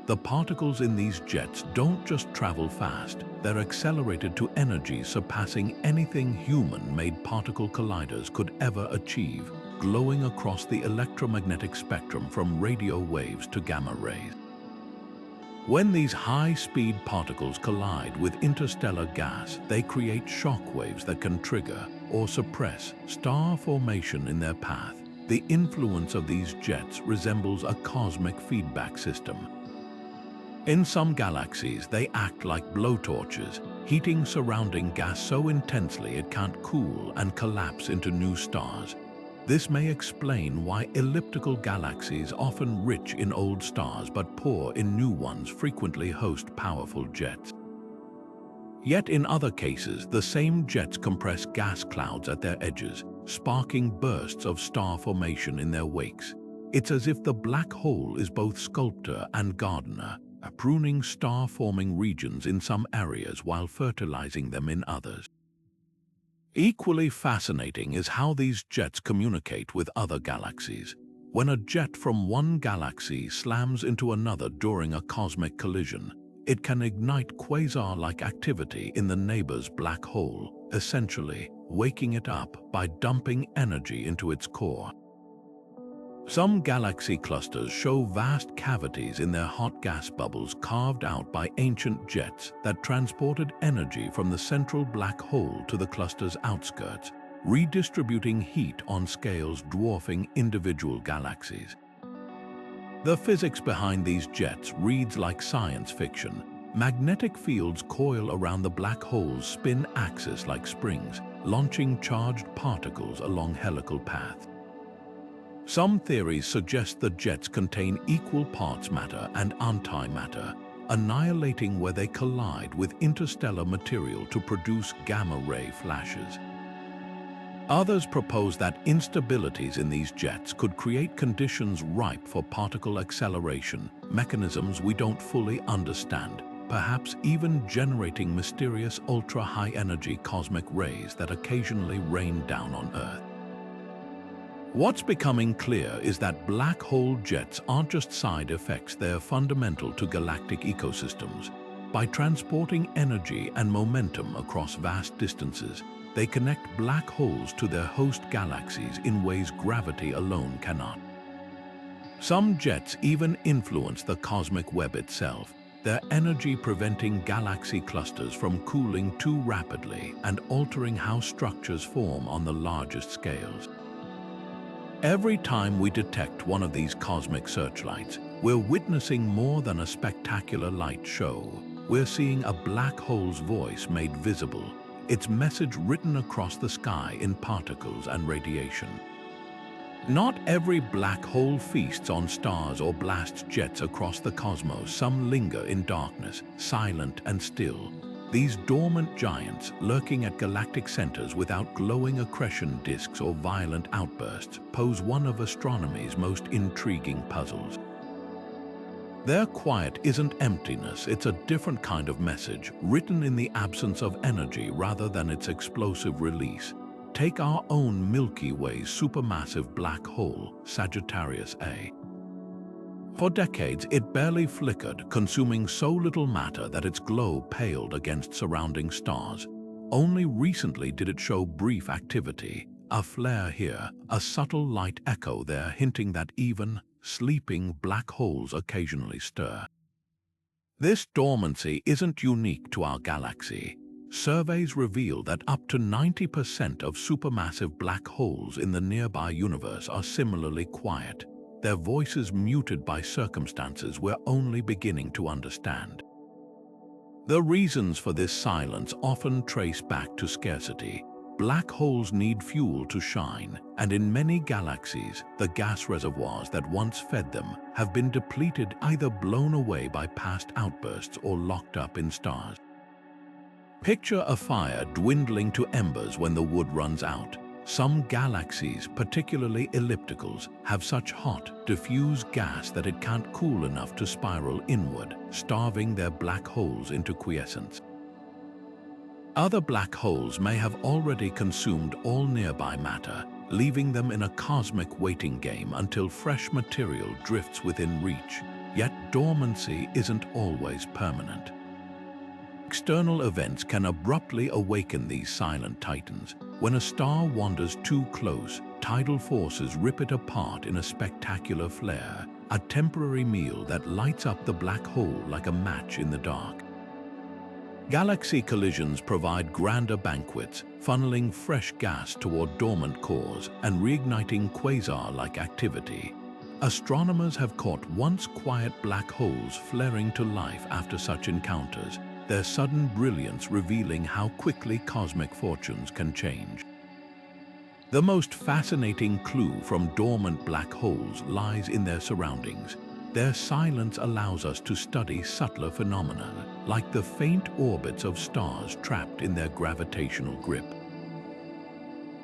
The particles in these jets don't just travel fast, they're accelerated to energies surpassing anything human-made particle colliders could ever achieve, glowing across the electromagnetic spectrum from radio waves to gamma rays. When these high-speed particles collide with interstellar gas, they create shock waves that can trigger or suppress star formation in their path. The influence of these jets resembles a cosmic feedback system. In some galaxies, they act like blowtorches, heating surrounding gas so intensely it can't cool and collapse into new stars. This may explain why elliptical galaxies, often rich in old stars but poor in new ones, frequently host powerful jets. Yet in other cases, the same jets compress gas clouds at their edges, sparking bursts of star formation in their wakes. It's as if the black hole is both sculptor and gardener, pruning star-forming regions in some areas while fertilizing them in others. Equally fascinating is how these jets communicate with other galaxies. When a jet from one galaxy slams into another during a cosmic collision, it can ignite quasar-like activity in the neighbor's black hole, essentially waking it up by dumping energy into its core. Some galaxy clusters show vast cavities in their hot gas bubbles carved out by ancient jets that transported energy from the central black hole to the cluster's outskirts, redistributing heat on scales dwarfing individual galaxies. The physics behind these jets reads like science fiction. Magnetic fields coil around the black hole's spin axis like springs, launching charged particles along helical paths. Some theories suggest the jets contain equal parts matter and antimatter, annihilating where they collide with interstellar material to produce gamma-ray flashes. Others propose that instabilities in these jets could create conditions ripe for particle acceleration, mechanisms we don't fully understand, perhaps even generating mysterious ultra-high-energy cosmic rays that occasionally rain down on Earth. What's becoming clear is that black hole jets aren't just side effects, they're fundamental to galactic ecosystems. By transporting energy and momentum across vast distances, they connect black holes to their host galaxies in ways gravity alone cannot. Some jets even influence the cosmic web itself, their energy preventing galaxy clusters from cooling too rapidly and altering how structures form on the largest scales. Every time we detect one of these cosmic searchlights, we're witnessing more than a spectacular light show. We're seeing a black hole's voice made visible, its message written across the sky in particles and radiation. Not every black hole feasts on stars or blasts jets across the cosmos. Some linger in darkness, silent and still. These dormant giants, lurking at galactic centers without glowing accretion disks or violent outbursts, pose one of astronomy's most intriguing puzzles. Their quiet isn't emptiness, it's a different kind of message, written in the absence of energy rather than its explosive release. Take our own Milky Way's supermassive black hole, Sagittarius A. For decades, it barely flickered, consuming so little matter that its glow paled against surrounding stars. Only recently did it show brief activity, a flare here, a subtle light echo there, hinting that even sleeping black holes occasionally stir. This dormancy isn't unique to our galaxy. Surveys reveal that up to 90% of supermassive black holes in the nearby universe are similarly quiet, their voices muted by circumstances we're only beginning to understand. The reasons for this silence often trace back to scarcity. Black holes need fuel to shine, and in many galaxies, the gas reservoirs that once fed them have been depleted, either blown away by past outbursts or locked up in stars. Picture a fire dwindling to embers when the wood runs out. Some galaxies, particularly ellipticals, have such hot, diffuse gas that it can't cool enough to spiral inward, starving their black holes into quiescence. Other black holes may have already consumed all nearby matter, leaving them in a cosmic waiting game until fresh material drifts within reach. Yet dormancy isn't always permanent. External events can abruptly awaken these silent titans. When a star wanders too close, tidal forces rip it apart in a spectacular flare, a temporary meal that lights up the black hole like a match in the dark. Galaxy collisions provide grander banquets, funneling fresh gas toward dormant cores and reigniting quasar-like activity. Astronomers have caught once quiet black holes flaring to life after such encounters, their sudden brilliance revealing how quickly cosmic fortunes can change. The most fascinating clue from dormant black holes lies in their surroundings. Their silence allows us to study subtler phenomena, like the faint orbits of stars trapped in their gravitational grip.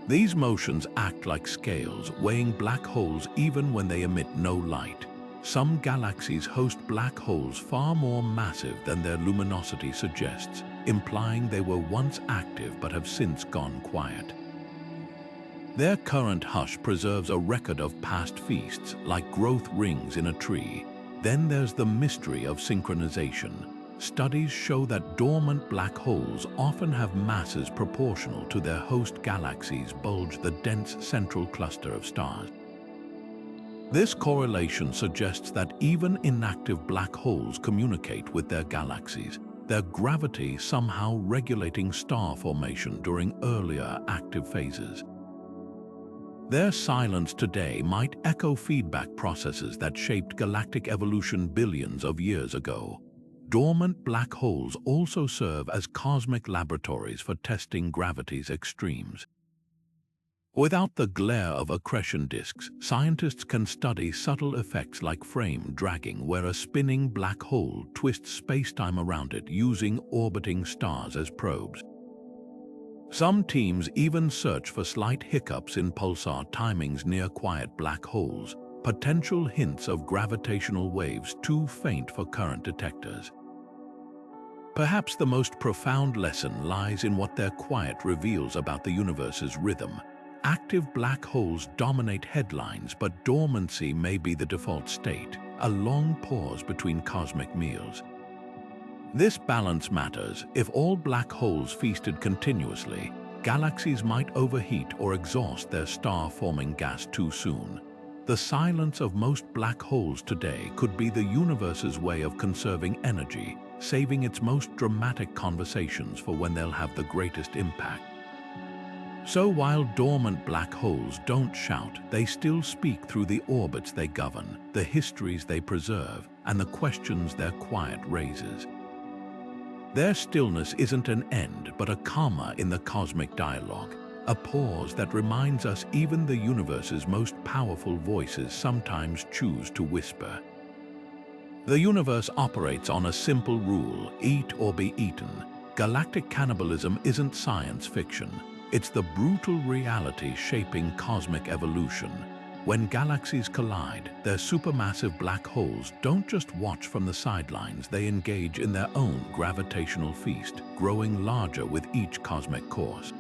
These motions act like scales, weighing black holes even when they emit no light. Some galaxies host black holes far more massive than their luminosity suggests, implying they were once active but have since gone quiet. Their current hush preserves a record of past feasts, like growth rings in a tree. Then there's the mystery of synchronization. Studies show that dormant black holes often have masses proportional to their host galaxies bulge the dense central cluster of stars. This correlation suggests that even inactive black holes communicate with their galaxies, their gravity somehow regulating star formation during earlier active phases. Their silence today might echo feedback processes that shaped galactic evolution billions of years ago. Dormant black holes also serve as cosmic laboratories for testing gravity's extremes. Without the glare of accretion disks, scientists can study subtle effects like frame dragging, where a spinning black hole twists spacetime around it using orbiting stars as probes. Some teams even search for slight hiccups in pulsar timings near quiet black holes, potential hints of gravitational waves too faint for current detectors. Perhaps the most profound lesson lies in what their quiet reveals about the universe's rhythm. Active black holes dominate headlines, but dormancy may be the default state, a long pause between cosmic meals. This balance matters. If all black holes feasted continuously, galaxies might overheat or exhaust their star-forming gas too soon. The silence of most black holes today could be the universe's way of conserving energy, saving its most dramatic conversations for when they'll have the greatest impact. So while dormant black holes don't shout, they still speak through the orbits they govern, the histories they preserve, and the questions their quiet raises. Their stillness isn't an end, but a comma in the cosmic dialogue, a pause that reminds us even the universe's most powerful voices sometimes choose to whisper. The universe operates on a simple rule: eat or be eaten. Galactic cannibalism isn't science fiction. It's the brutal reality shaping cosmic evolution. When galaxies collide, their supermassive black holes don't just watch from the sidelines, they engage in their own gravitational feast, growing larger with each cosmic course.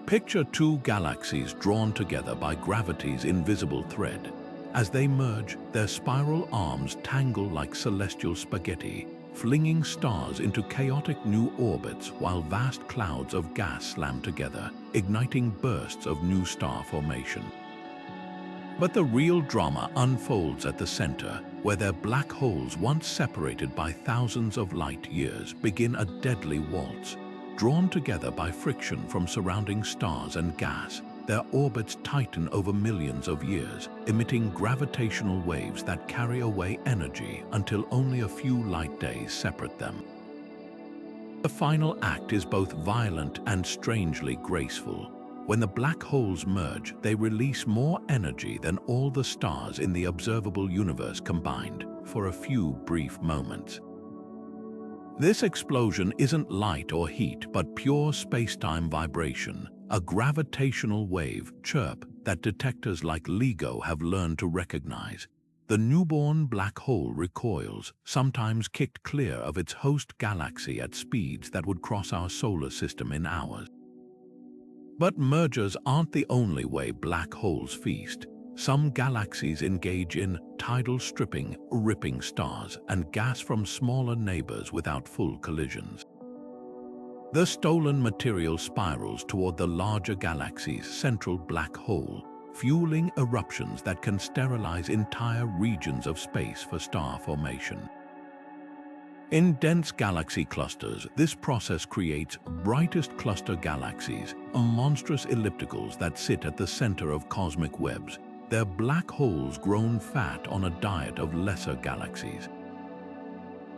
Picture two galaxies drawn together by gravity's invisible thread. As they merge, their spiral arms tangle like celestial spaghetti, flinging stars into chaotic new orbits while vast clouds of gas slam together, igniting bursts of new star formation. But the real drama unfolds at the center, where their black holes, once separated by thousands of light years, begin a deadly waltz. Drawn together by friction from surrounding stars and gas, their orbits tighten over millions of years, emitting gravitational waves that carry away energy until only a few light days separate them. The final act is both violent and strangely graceful. When the black holes merge, they release more energy than all the stars in the observable universe combined, for a few brief moments. This explosion isn't light or heat, but pure spacetime vibration, a gravitational wave chirp that detectors like LIGO have learned to recognize. The newborn black hole recoils, sometimes kicked clear of its host galaxy at speeds that would cross our solar system in hours. But mergers aren't the only way black holes feast. Some galaxies engage in tidal stripping, ripping stars and gas from smaller neighbors without full collisions. The stolen material spirals toward the larger galaxy's central black hole, fueling eruptions that can sterilize entire regions of space for star formation. In dense galaxy clusters, this process creates brightest cluster galaxies, monstrous ellipticals that sit at the center of cosmic webs, their black holes grown fat on a diet of lesser galaxies.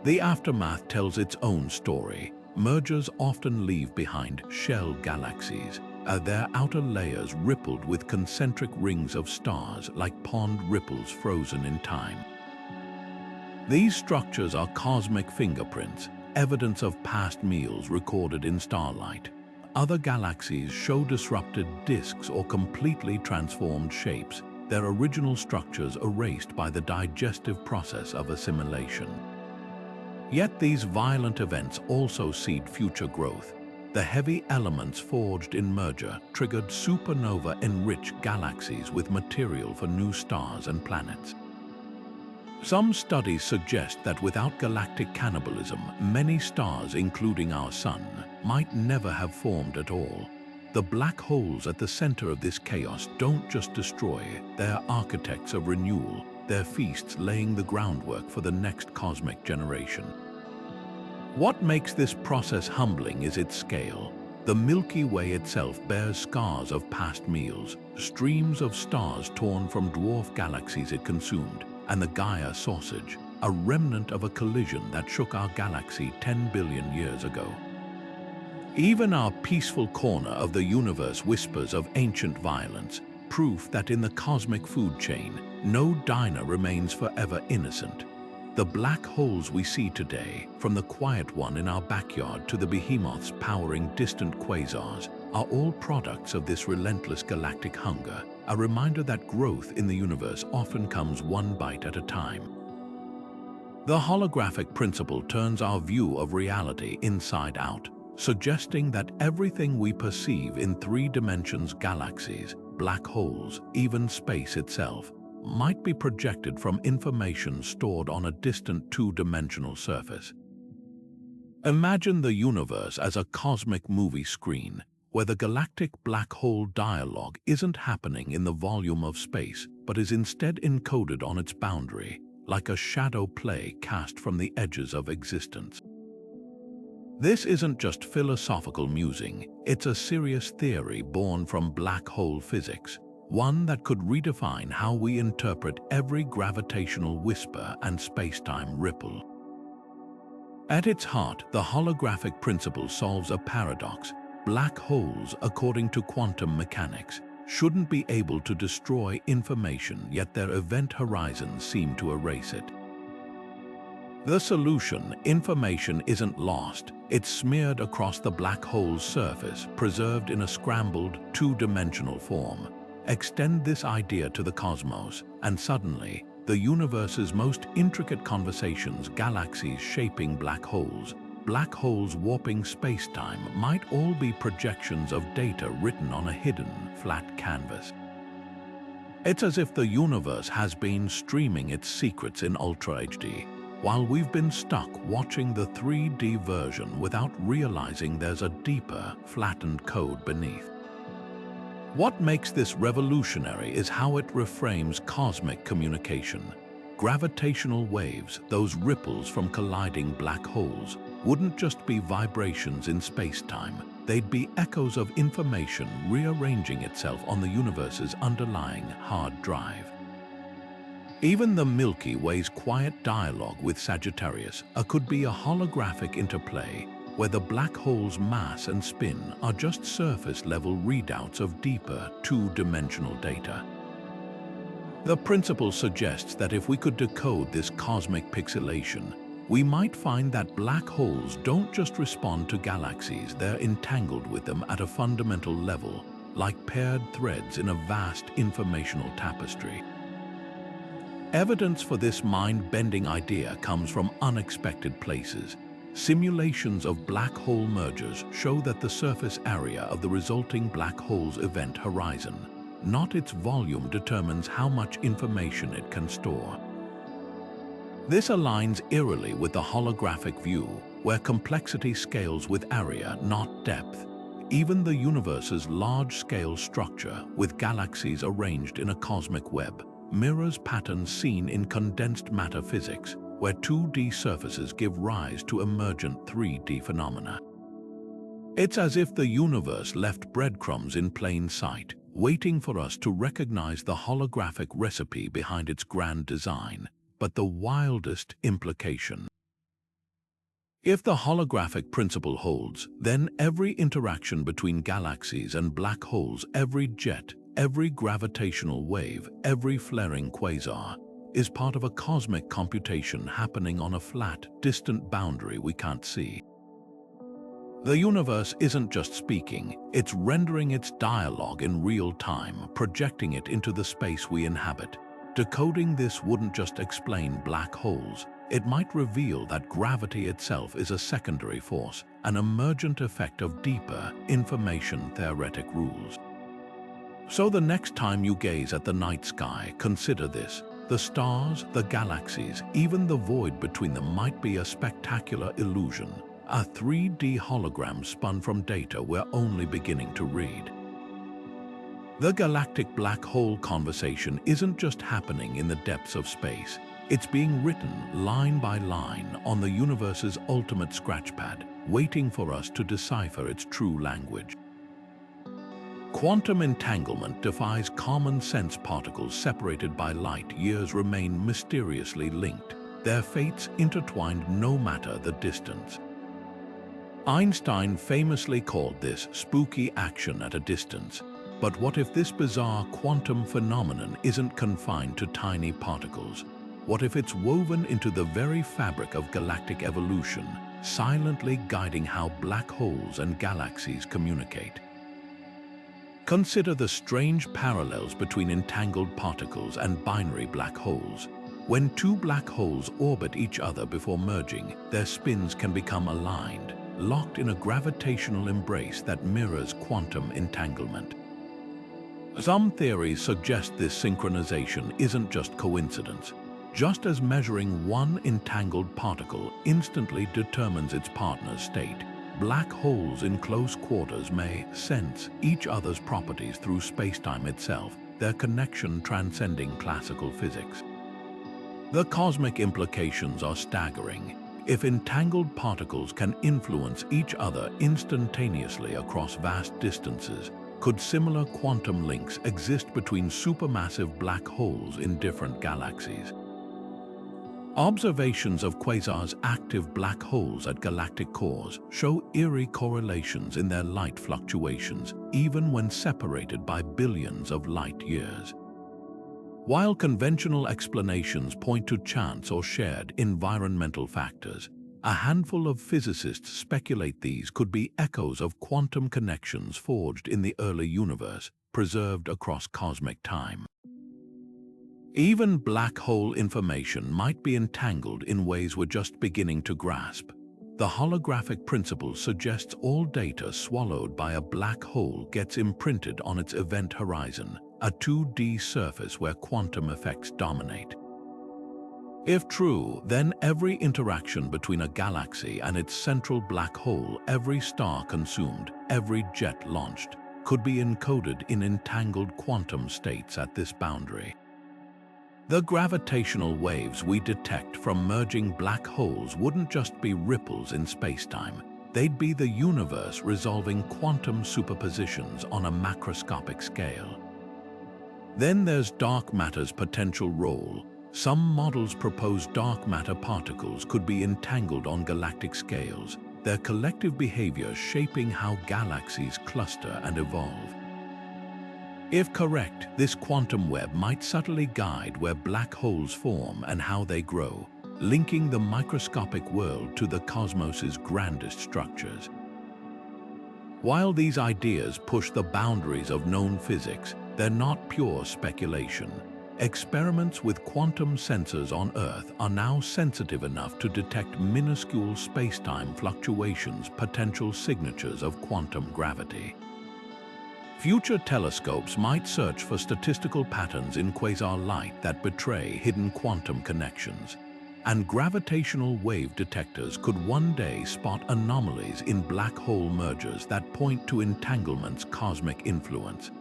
The aftermath tells its own story. Mergers often leave behind shell galaxies, their outer layers rippled with concentric rings of stars like pond ripples frozen in time. These structures are cosmic fingerprints, evidence of past meals recorded in starlight. Other galaxies show disrupted disks or completely transformed shapes, their original structures erased by the digestive process of assimilation. Yet these violent events also seed future growth. The heavy elements forged in merger triggered supernova-enriched galaxies with material for new stars and planets. Some studies suggest that without galactic cannibalism, many stars, including our Sun, might never have formed at all. The black holes at the center of this chaos don't just destroy, they're architects of renewal, their feasts laying the groundwork for the next cosmic generation. What makes this process humbling is its scale. The Milky Way itself bears scars of past meals, streams of stars torn from dwarf galaxies it consumed, and the Gaia sausage, a remnant of a collision that shook our galaxy 10 billion years ago. Even our peaceful corner of the universe whispers of ancient violence, proof that in the cosmic food chain, no diner remains forever innocent. The black holes we see today, from the quiet one in our backyard to the behemoths powering distant quasars, are all products of this relentless galactic hunger, a reminder that growth in the universe often comes one bite at a time. The holographic principle turns our view of reality inside out, suggesting that everything we perceive in 3 dimensions, galaxies, black holes, even space itself, might be projected from information stored on a distant 2-dimensional surface. Imagine the universe as a cosmic movie screen, where the galactic black hole dialogue isn't happening in the volume of space, but is instead encoded on its boundary, like a shadow play cast from the edges of existence. This isn't just philosophical musing, it's a serious theory born from black hole physics, one that could redefine how we interpret every gravitational whisper and spacetime ripple. At its heart, the holographic principle solves a paradox. Black holes, according to quantum mechanics, shouldn't be able to destroy information, yet their event horizons seem to erase it. The solution: information isn't lost, it's smeared across the black hole's surface, preserved in a scrambled, two-dimensional form. Extend this idea to the cosmos, and suddenly, the universe's most intricate conversations, galaxies shaping black holes warping spacetime, might all be projections of data written on a hidden, flat canvas. It's as if the universe has been streaming its secrets in Ultra HD, while we've been stuck watching the 3D version without realizing there's a deeper, flattened code beneath. What makes this revolutionary is how it reframes cosmic communication. Gravitational waves, those ripples from colliding black holes, wouldn't just be vibrations in space-time, they'd be echoes of information rearranging itself on the universe's underlying hard drive. Even the Milky Way's quiet dialogue with Sagittarius could be a holographic interplay where the black hole's mass and spin are just surface-level readouts of deeper, two-dimensional data. The principle suggests that if we could decode this cosmic pixelation, we might find that black holes don't just respond to galaxies, they're entangled with them at a fundamental level, like paired threads in a vast informational tapestry. Evidence for this mind-bending idea comes from unexpected places. Simulations of black hole mergers show that the surface area of the resulting black hole's event horizon, not its volume, determines how much information it can store. This aligns eerily with the holographic view, where complexity scales with area, not depth. Even the universe's large-scale structure, with galaxies arranged in a cosmic web, mirrors patterns seen in condensed matter physics, where 2D surfaces give rise to emergent 3D phenomena. It's as if the universe left breadcrumbs in plain sight, waiting for us to recognize the holographic recipe behind its grand design. But the wildest implication: if the holographic principle holds, then every interaction between galaxies and black holes, every jet, every gravitational wave, every flaring quasar, is part of a cosmic computation happening on a flat, distant boundary we can't see. The universe isn't just speaking, it's rendering its dialogue in real time, projecting it into the space we inhabit. Decoding this wouldn't just explain black holes, it might reveal that gravity itself is a secondary force, an emergent effect of deeper, information-theoretic rules. So the next time you gaze at the night sky, consider this: the stars, the galaxies, even the void between them might be a spectacular illusion, a 3D hologram spun from data we're only beginning to read. The galactic black hole conversation isn't just happening in the depths of space, it's being written line by line on the universe's ultimate scratchpad, waiting for us to decipher its true language. Quantum entanglement defies common sense. Particles separated by light years remain mysteriously linked, their fates intertwined no matter the distance. Einstein famously called this spooky action at a distance. But what if this bizarre quantum phenomenon isn't confined to tiny particles? What if it's woven into the very fabric of galactic evolution, silently guiding how black holes and galaxies communicate? Consider the strange parallels between entangled particles and binary black holes. When two black holes orbit each other before merging, their spins can become aligned, locked in a gravitational embrace that mirrors quantum entanglement. Some theories suggest this synchronization isn't just coincidence. Just as measuring one entangled particle instantly determines its partner's state, black holes in close quarters may sense each other's properties through spacetime itself, their connection transcending classical physics. The cosmic implications are staggering. If entangled particles can influence each other instantaneously across vast distances, could similar quantum links exist between supermassive black holes in different galaxies? Observations of quasars' active black holes at galactic cores show eerie correlations in their light fluctuations, even when separated by billions of light years. While conventional explanations point to chance or shared environmental factors, a handful of physicists speculate these could be echoes of quantum connections forged in the early universe, preserved across cosmic time. Even black hole information might be entangled in ways we're just beginning to grasp. The holographic principle suggests all data swallowed by a black hole gets imprinted on its event horizon, a 2D surface where quantum effects dominate. If true, then every interaction between a galaxy and its central black hole, every star consumed, every jet launched, could be encoded in entangled quantum states at this boundary. The gravitational waves we detect from merging black holes wouldn't just be ripples in spacetime. They'd be the universe resolving quantum superpositions on a macroscopic scale. Then there's dark matter's potential role. Some models propose dark matter particles could be entangled on galactic scales, their collective behavior shaping how galaxies cluster and evolve. If correct, this quantum web might subtly guide where black holes form and how they grow, linking the microscopic world to the cosmos's grandest structures. While these ideas push the boundaries of known physics, they're not pure speculation. Experiments with quantum sensors on Earth are now sensitive enough to detect minuscule spacetime fluctuations, potential signatures of quantum gravity. Future telescopes might search for statistical patterns in quasar light that betray hidden quantum connections, and gravitational wave detectors could one day spot anomalies in black hole mergers that point to entanglement's cosmic influence.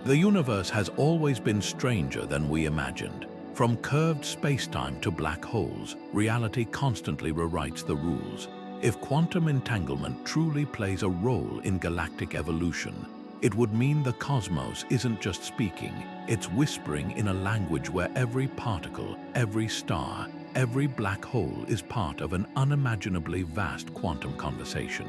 The universe has always been stranger than we imagined. From curved spacetime to black holes, reality constantly rewrites the rules. If quantum entanglement truly plays a role in galactic evolution, it would mean the cosmos isn't just speaking, it's whispering in a language where every particle, every star, every black hole is part of an unimaginably vast quantum conversation.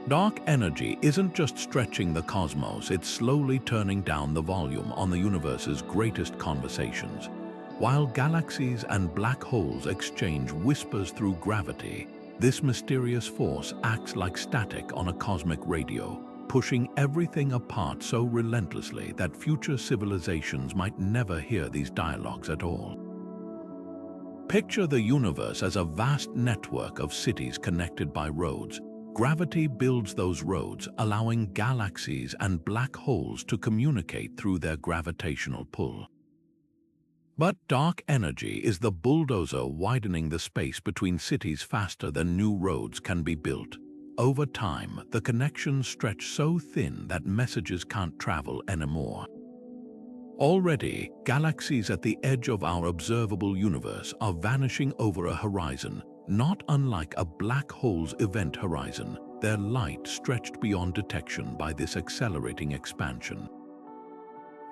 Dark energy isn't just stretching the cosmos, it's slowly turning down the volume on the universe's greatest conversations. While galaxies and black holes exchange whispers through gravity, this mysterious force acts like static on a cosmic radio, pushing everything apart so relentlessly that future civilizations might never hear these dialogues at all. Picture the universe as a vast network of cities connected by roads. Gravity builds those roads, allowing galaxies and black holes to communicate through their gravitational pull. But dark energy is the bulldozer widening the space between cities faster than new roads can be built. Over time, the connections stretch so thin that messages can't travel anymore. Already, galaxies at the edge of our observable universe are vanishing over a horizon, not unlike a black hole's event horizon, their light stretched beyond detection by this accelerating expansion.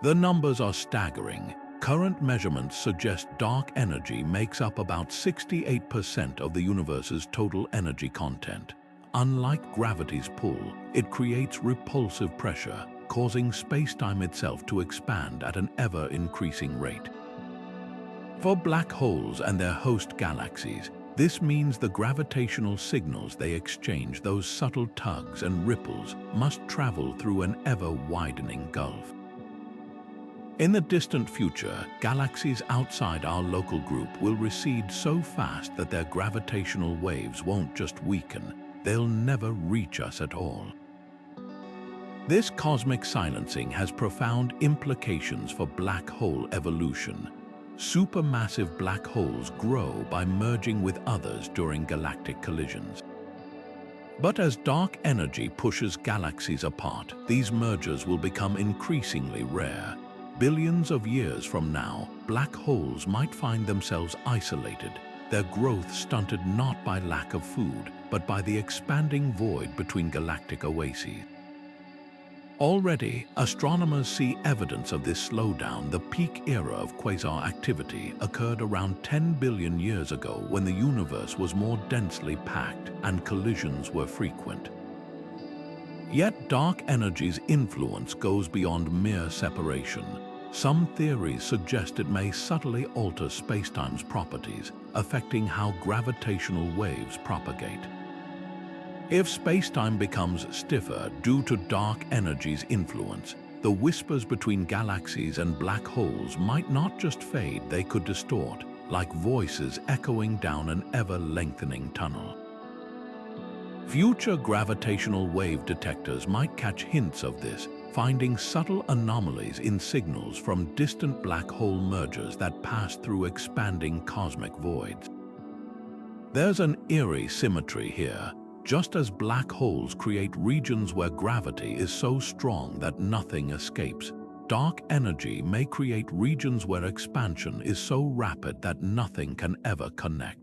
The numbers are staggering. Current measurements suggest dark energy makes up about 68% of the universe's total energy content. Unlike gravity's pull, it creates repulsive pressure, causing spacetime itself to expand at an ever-increasing rate. For black holes and their host galaxies, this means the gravitational signals they exchange, those subtle tugs and ripples, must travel through an ever-widening gulf. In the distant future, galaxies outside our local group will recede so fast that their gravitational waves won't just weaken, they'll never reach us at all. This cosmic silencing has profound implications for black hole evolution. Supermassive black holes grow by merging with others during galactic collisions. But as dark energy pushes galaxies apart, these mergers will become increasingly rare. Billions of years from now, black holes might find themselves isolated, their growth stunted not by lack of food, but by the expanding void between galactic oases. Already, astronomers see evidence of this slowdown. The peak era of quasar activity occurred around 10 billion years ago when the universe was more densely packed and collisions were frequent. Yet dark energy's influence goes beyond mere separation. Some theories suggest it may subtly alter spacetime's properties, affecting how gravitational waves propagate. If spacetime becomes stiffer due to dark energy's influence, the whispers between galaxies and black holes might not just fade, they could distort, like voices echoing down an ever-lengthening tunnel. Future gravitational wave detectors might catch hints of this, finding subtle anomalies in signals from distant black hole mergers that pass through expanding cosmic voids. There's an eerie symmetry here. Just as black holes create regions where gravity is so strong that nothing escapes, dark energy may create regions where expansion is so rapid that nothing can ever connect.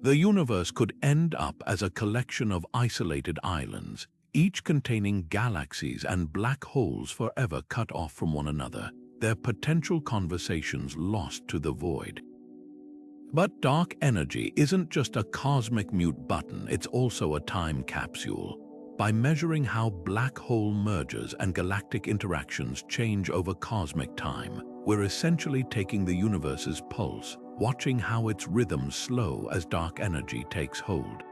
The universe could end up as a collection of isolated islands, each containing galaxies and black holes forever cut off from one another, their potential conversations lost to the void. But dark energy isn't just a cosmic mute button, it's also a time capsule. By measuring how black hole mergers and galactic interactions change over cosmic time, we're essentially taking the universe's pulse, watching how its rhythms slow as dark energy takes hold.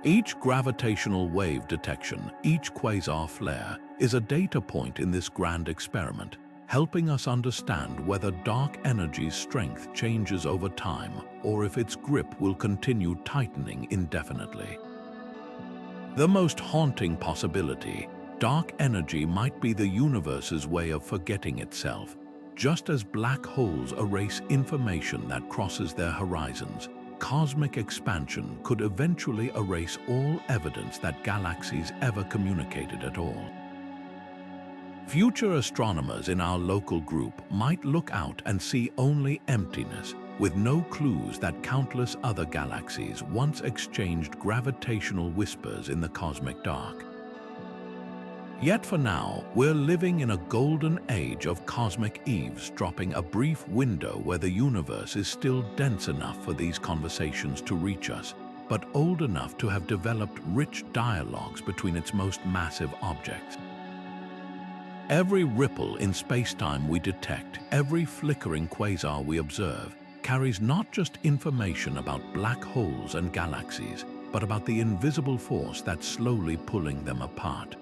Each gravitational wave detection, each quasar flare, is a data point in this grand experiment, helping us understand whether dark energy's strength changes over time or if its grip will continue tightening indefinitely. The most haunting possibility, dark energy might be the universe's way of forgetting itself. Just as black holes erase information that crosses their horizons, cosmic expansion could eventually erase all evidence that galaxies ever communicated at all. Future astronomers in our local group might look out and see only emptiness, with no clues that countless other galaxies once exchanged gravitational whispers in the cosmic dark. Yet for now, we're living in a golden age of cosmic eavesdropping, a brief window where the universe is still dense enough for these conversations to reach us, but old enough to have developed rich dialogues between its most massive objects. Every ripple in spacetime we detect, every flickering quasar we observe, carries not just information about black holes and galaxies, but about the invisible force that's slowly pulling them apart.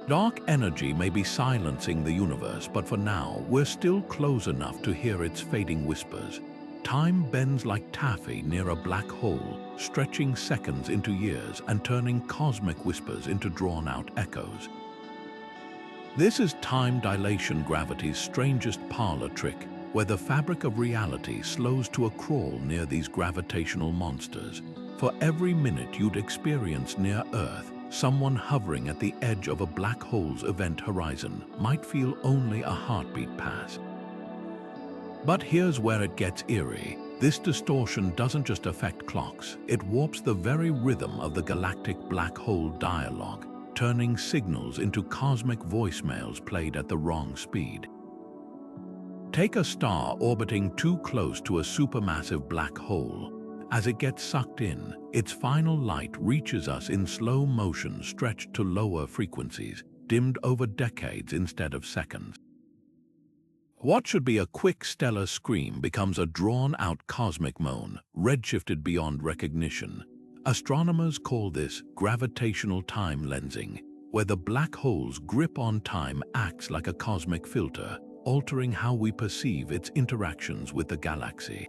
Dark energy may be silencing the universe, but for now, we're still close enough to hear its fading whispers. Time bends like taffy near a black hole, stretching seconds into years and turning cosmic whispers into drawn-out echoes. This is time dilation, gravity's strangest parlor trick, where the fabric of reality slows to a crawl near these gravitational monsters. For every minute you'd experience near Earth, someone hovering at the edge of a black hole's event horizon might feel only a heartbeat pass. But here's where it gets eerie. This distortion doesn't just affect clocks, it warps the very rhythm of the galactic black hole dialogue, turning signals into cosmic voicemails played at the wrong speed. Take a star orbiting too close to a supermassive black hole. As it gets sucked in, its final light reaches us in slow motion, stretched to lower frequencies, dimmed over decades instead of seconds. What should be a quick stellar scream becomes a drawn-out cosmic moan, redshifted beyond recognition. Astronomers call this gravitational time lensing, where the black hole's grip on time acts like a cosmic filter, altering how we perceive its interactions with the galaxy.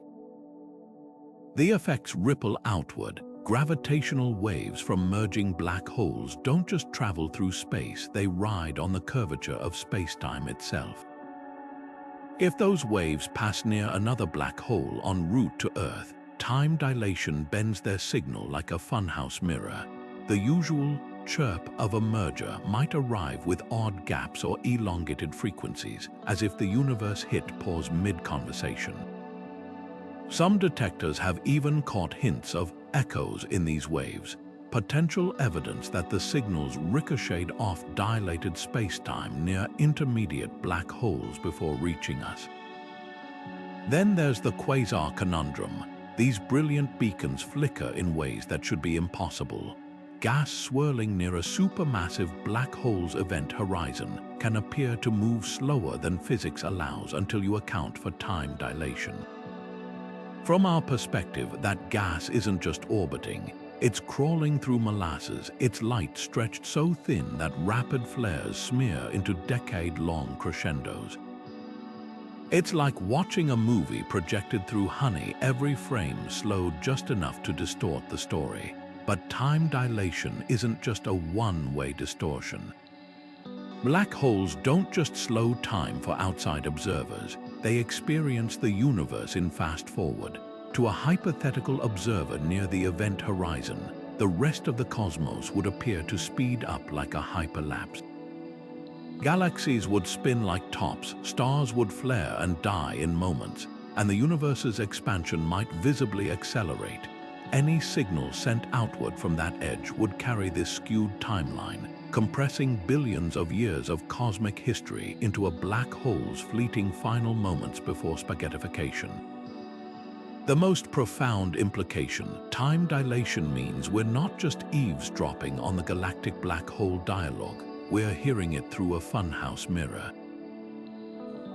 The effects ripple outward. Gravitational waves from merging black holes don't just travel through space, they ride on the curvature of spacetime itself. If those waves pass near another black hole en route to Earth, time dilation bends their signal like a funhouse mirror. The usual chirp of a merger might arrive with odd gaps or elongated frequencies, as if the universe hit pause mid-conversation. Some detectors have even caught hints of echoes in these waves, potential evidence that the signals ricocheted off dilated spacetime near intermediate black holes before reaching us. Then there's the quasar conundrum. These brilliant beacons flicker in ways that should be impossible. Gas swirling near a supermassive black hole's event horizon can appear to move slower than physics allows until you account for time dilation. From our perspective, that gas isn't just orbiting. It's crawling through molasses, its light stretched so thin that rapid flares smear into decade-long crescendos. It's like watching a movie projected through honey, every frame slowed just enough to distort the story. But time dilation isn't just a one-way distortion. Black holes don't just slow time for outside observers, they experience the universe in fast-forward. To a hypothetical observer near the event horizon, the rest of the cosmos would appear to speed up like a hyperlapse. Galaxies would spin like tops, stars would flare and die in moments, and the universe's expansion might visibly accelerate. Any signal sent outward from that edge would carry this skewed timeline, compressing billions of years of cosmic history into a black hole's fleeting final moments before spaghettification. The most profound implication, time dilation, means we're not just eavesdropping on the galactic black hole dialogue, we're hearing it through a funhouse mirror.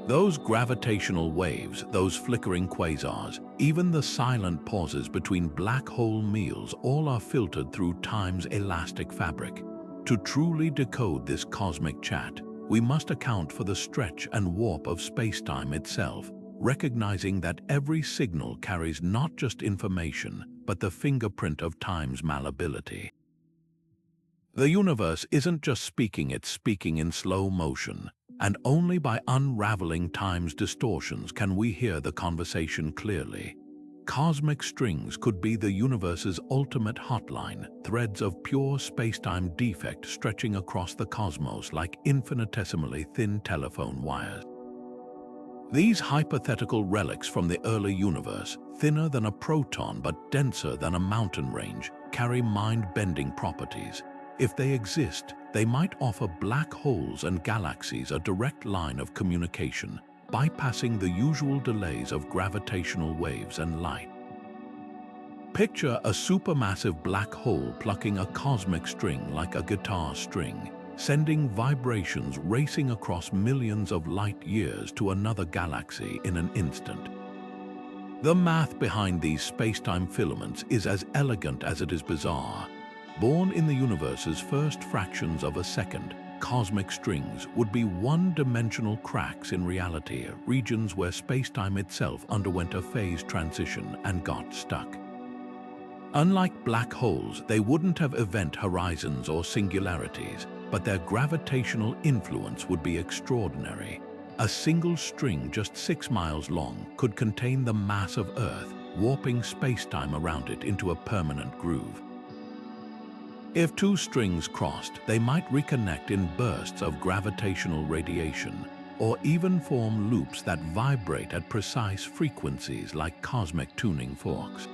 Those gravitational waves, those flickering quasars, even the silent pauses between black hole meals, all are filtered through time's elastic fabric. To truly decode this cosmic chat, we must account for the stretch and warp of spacetime itself, recognizing that every signal carries not just information, but the fingerprint of time's malleability. The universe isn't just speaking, it's speaking in slow motion, and only by unraveling time's distortions can we hear the conversation clearly. Cosmic strings could be the universe's ultimate hotline, threads of pure spacetime defect stretching across the cosmos like infinitesimally thin telephone wires. These hypothetical relics from the early universe, thinner than a proton but denser than a mountain range, carry mind-bending properties. If they exist, they might offer black holes and galaxies a direct line of communication, bypassing the usual delays of gravitational waves and light. Picture a supermassive black hole plucking a cosmic string like a guitar string, sending vibrations racing across millions of light years to another galaxy in an instant. The math behind these spacetime filaments is as elegant as it is bizarre. Born in the universe's first fractions of a second, cosmic strings would be one-dimensional cracks in reality, regions where spacetime itself underwent a phase transition and got stuck. Unlike black holes, they wouldn't have event horizons or singularities, but their gravitational influence would be extraordinary. A single string just 6 miles long could contain the mass of Earth, warping spacetime around it into a permanent groove. If two strings crossed, they might reconnect in bursts of gravitational radiation, or even form loops that vibrate at precise frequencies like cosmic tuning forks.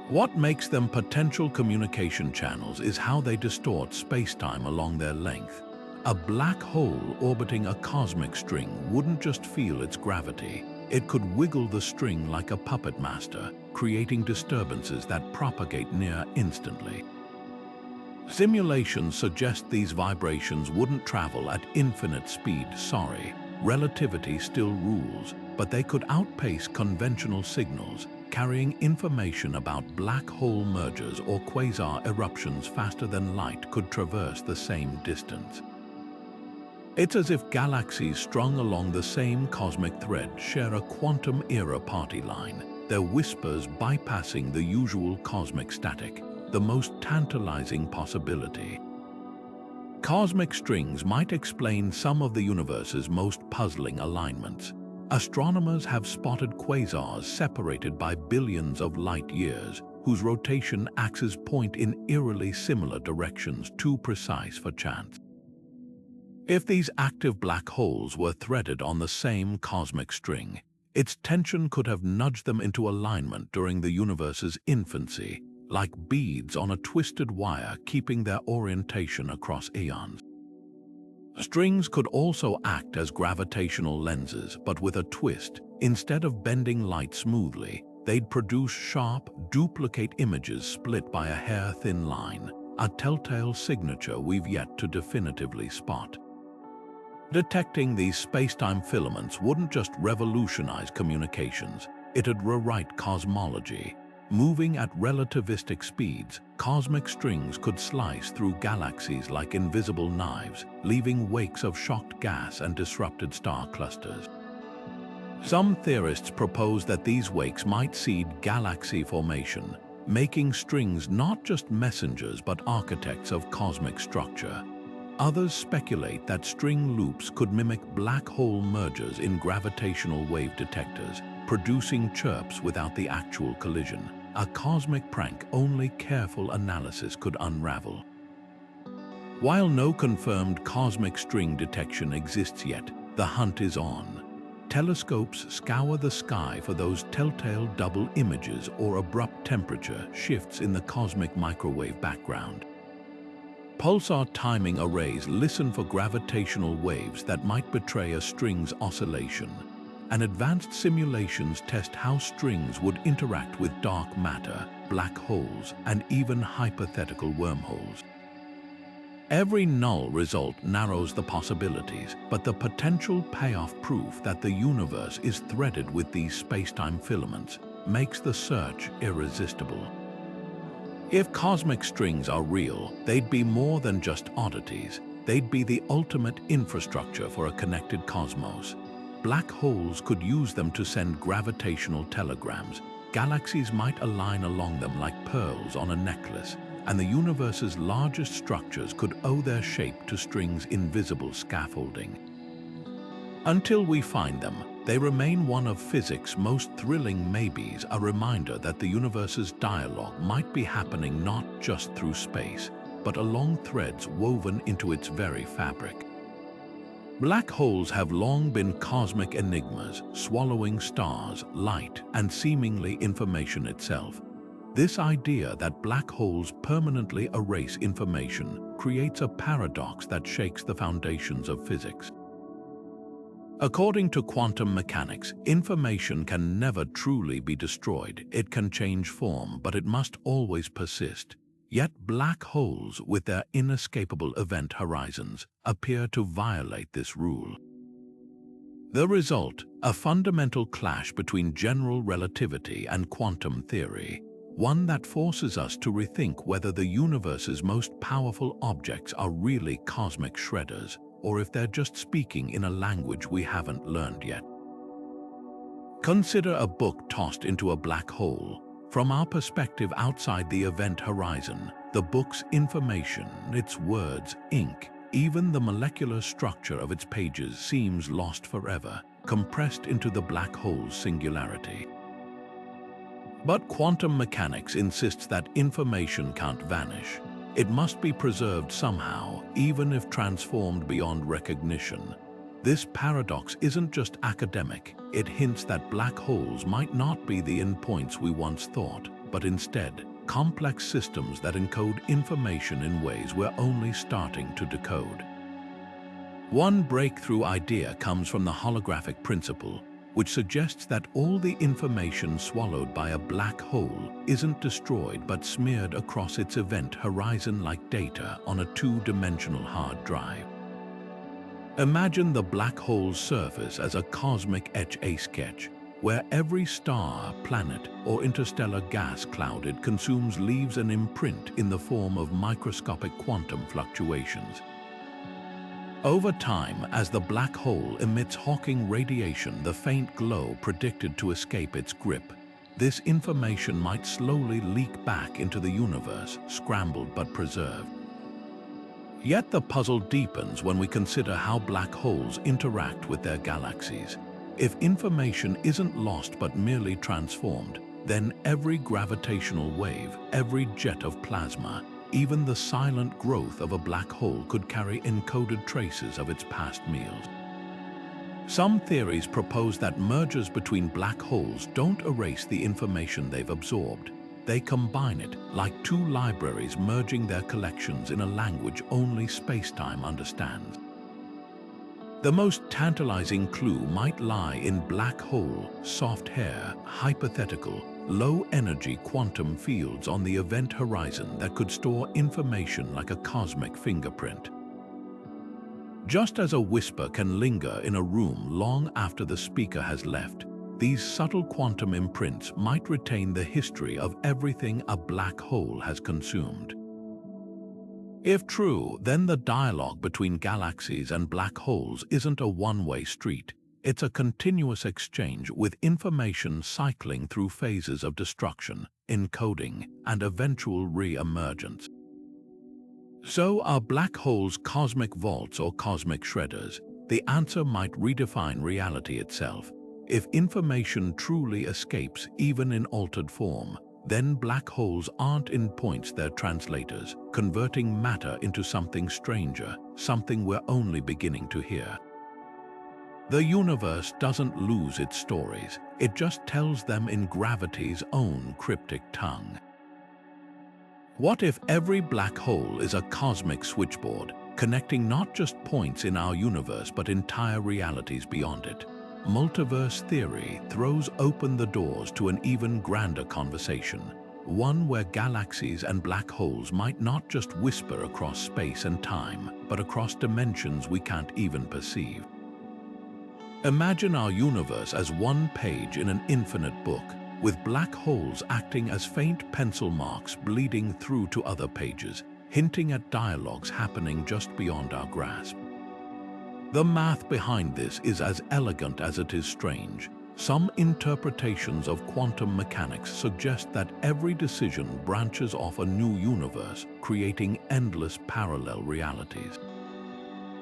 What makes them potential communication channels is how they distort spacetime along their length. A black hole orbiting a cosmic string wouldn't just feel its gravity, it could wiggle the string like a puppet master, creating disturbances that propagate near instantly. Simulations suggest these vibrations wouldn't travel at infinite speed, relativity still rules, but they could outpace conventional signals, carrying information about black hole mergers or quasar eruptions faster than light could traverse the same distance. It's as if galaxies strung along the same cosmic thread share a quantum-era party line, their whispers bypassing the usual cosmic static, the most tantalizing possibility. Cosmic strings might explain some of the universe's most puzzling alignments. Astronomers have spotted quasars separated by billions of light years, whose rotation axes point in eerily similar directions, too precise for chance. If these active black holes were threaded on the same cosmic string, its tension could have nudged them into alignment during the universe's infancy, like beads on a twisted wire keeping their orientation across eons. Strings could also act as gravitational lenses, but with a twist. Instead of bending light smoothly, they'd produce sharp, duplicate images split by a hair-thin line, a telltale signature we've yet to definitively spot. Detecting these spacetime filaments wouldn't just revolutionize communications, it'd rewrite cosmology. Moving at relativistic speeds, cosmic strings could slice through galaxies like invisible knives, leaving wakes of shocked gas and disrupted star clusters. Some theorists propose that these wakes might seed galaxy formation, making strings not just messengers but architects of cosmic structure. Others speculate that string loops could mimic black hole mergers in gravitational wave detectors, producing chirps without the actual collision, a cosmic prank only careful analysis could unravel. While no confirmed cosmic string detection exists yet, the hunt is on. Telescopes scour the sky for those telltale double images or abrupt temperature shifts in the cosmic microwave background. Pulsar timing arrays listen for gravitational waves that might betray a string's oscillation, and advanced simulations test how strings would interact with dark matter, black holes, and even hypothetical wormholes. Every null result narrows the possibilities, but the potential payoff proof that the universe is threaded with these spacetime filaments makes the search irresistible. If cosmic strings are real, they'd be more than just oddities. They'd be the ultimate infrastructure for a connected cosmos. Black holes could use them to send gravitational telegrams. Galaxies might align along them like pearls on a necklace, and the universe's largest structures could owe their shape to strings' invisible scaffolding. Until we find them, they remain one of physics' most thrilling maybes, a reminder that the universe's dialogue might be happening not just through space, but along threads woven into its very fabric. Black holes have long been cosmic enigmas, swallowing stars, light, and seemingly information itself. This idea that black holes permanently erase information creates a paradox that shakes the foundations of physics. According to quantum mechanics, information can never truly be destroyed. It can change form, but it must always persist. Yet black holes, with their inescapable event horizons, appear to violate this rule. The result, a fundamental clash between general relativity and quantum theory, one that forces us to rethink whether the universe's most powerful objects are really cosmic shredders, or if they're just speaking in a language we haven't learned yet. Consider a book tossed into a black hole. From our perspective outside the event horizon, the book's information, its words, ink, even the molecular structure of its pages seems lost forever, compressed into the black hole's singularity. But quantum mechanics insists that information can't vanish. It must be preserved somehow, even if transformed beyond recognition. This paradox isn't just academic. It hints that black holes might not be the endpoints we once thought, but instead, complex systems that encode information in ways we're only starting to decode. One breakthrough idea comes from the holographic principle, which suggests that all the information swallowed by a black hole isn't destroyed but smeared across its event horizon like data on a two-dimensional hard drive. Imagine the black hole's surface as a cosmic etch-a-sketch, where every star, planet, or interstellar gas cloud it consumes leaves an imprint in the form of microscopic quantum fluctuations. Over time, as the black hole emits Hawking radiation, the faint glow predicted to escape its grip, this information might slowly leak back into the universe, scrambled but preserved. Yet the puzzle deepens when we consider how black holes interact with their galaxies. If information isn't lost but merely transformed, then every gravitational wave, every jet of plasma, even the silent growth of a black hole could carry encoded traces of its past meals. Some theories propose that mergers between black holes don't erase the information they've absorbed. They combine it, like two libraries merging their collections in a language only spacetime understands. The most tantalizing clue might lie in black hole, soft hair, hypothetical, low-energy quantum fields on the event horizon that could store information like a cosmic fingerprint. Just as a whisper can linger in a room long after the speaker has left, these subtle quantum imprints might retain the history of everything a black hole has consumed. If true, then the dialogue between galaxies and black holes isn't a one-way street. It's a continuous exchange with information cycling through phases of destruction, encoding, and eventual re-emergence. So are black holes cosmic vaults or cosmic shredders? The answer might redefine reality itself. If information truly escapes, even in altered form, then black holes aren't endpoints, they're translators, converting matter into something stranger, something we're only beginning to hear. The universe doesn't lose its stories, it just tells them in gravity's own cryptic tongue. What if every black hole is a cosmic switchboard, connecting not just points in our universe but entire realities beyond it? Multiverse theory throws open the doors to an even grander conversation, one where galaxies and black holes might not just whisper across space and time, but across dimensions we can't even perceive. Imagine our universe as one page in an infinite book, with black holes acting as faint pencil marks bleeding through to other pages, hinting at dialogues happening just beyond our grasp. The math behind this is as elegant as it is strange. Some interpretations of quantum mechanics suggest that every decision branches off a new universe, creating endless parallel realities.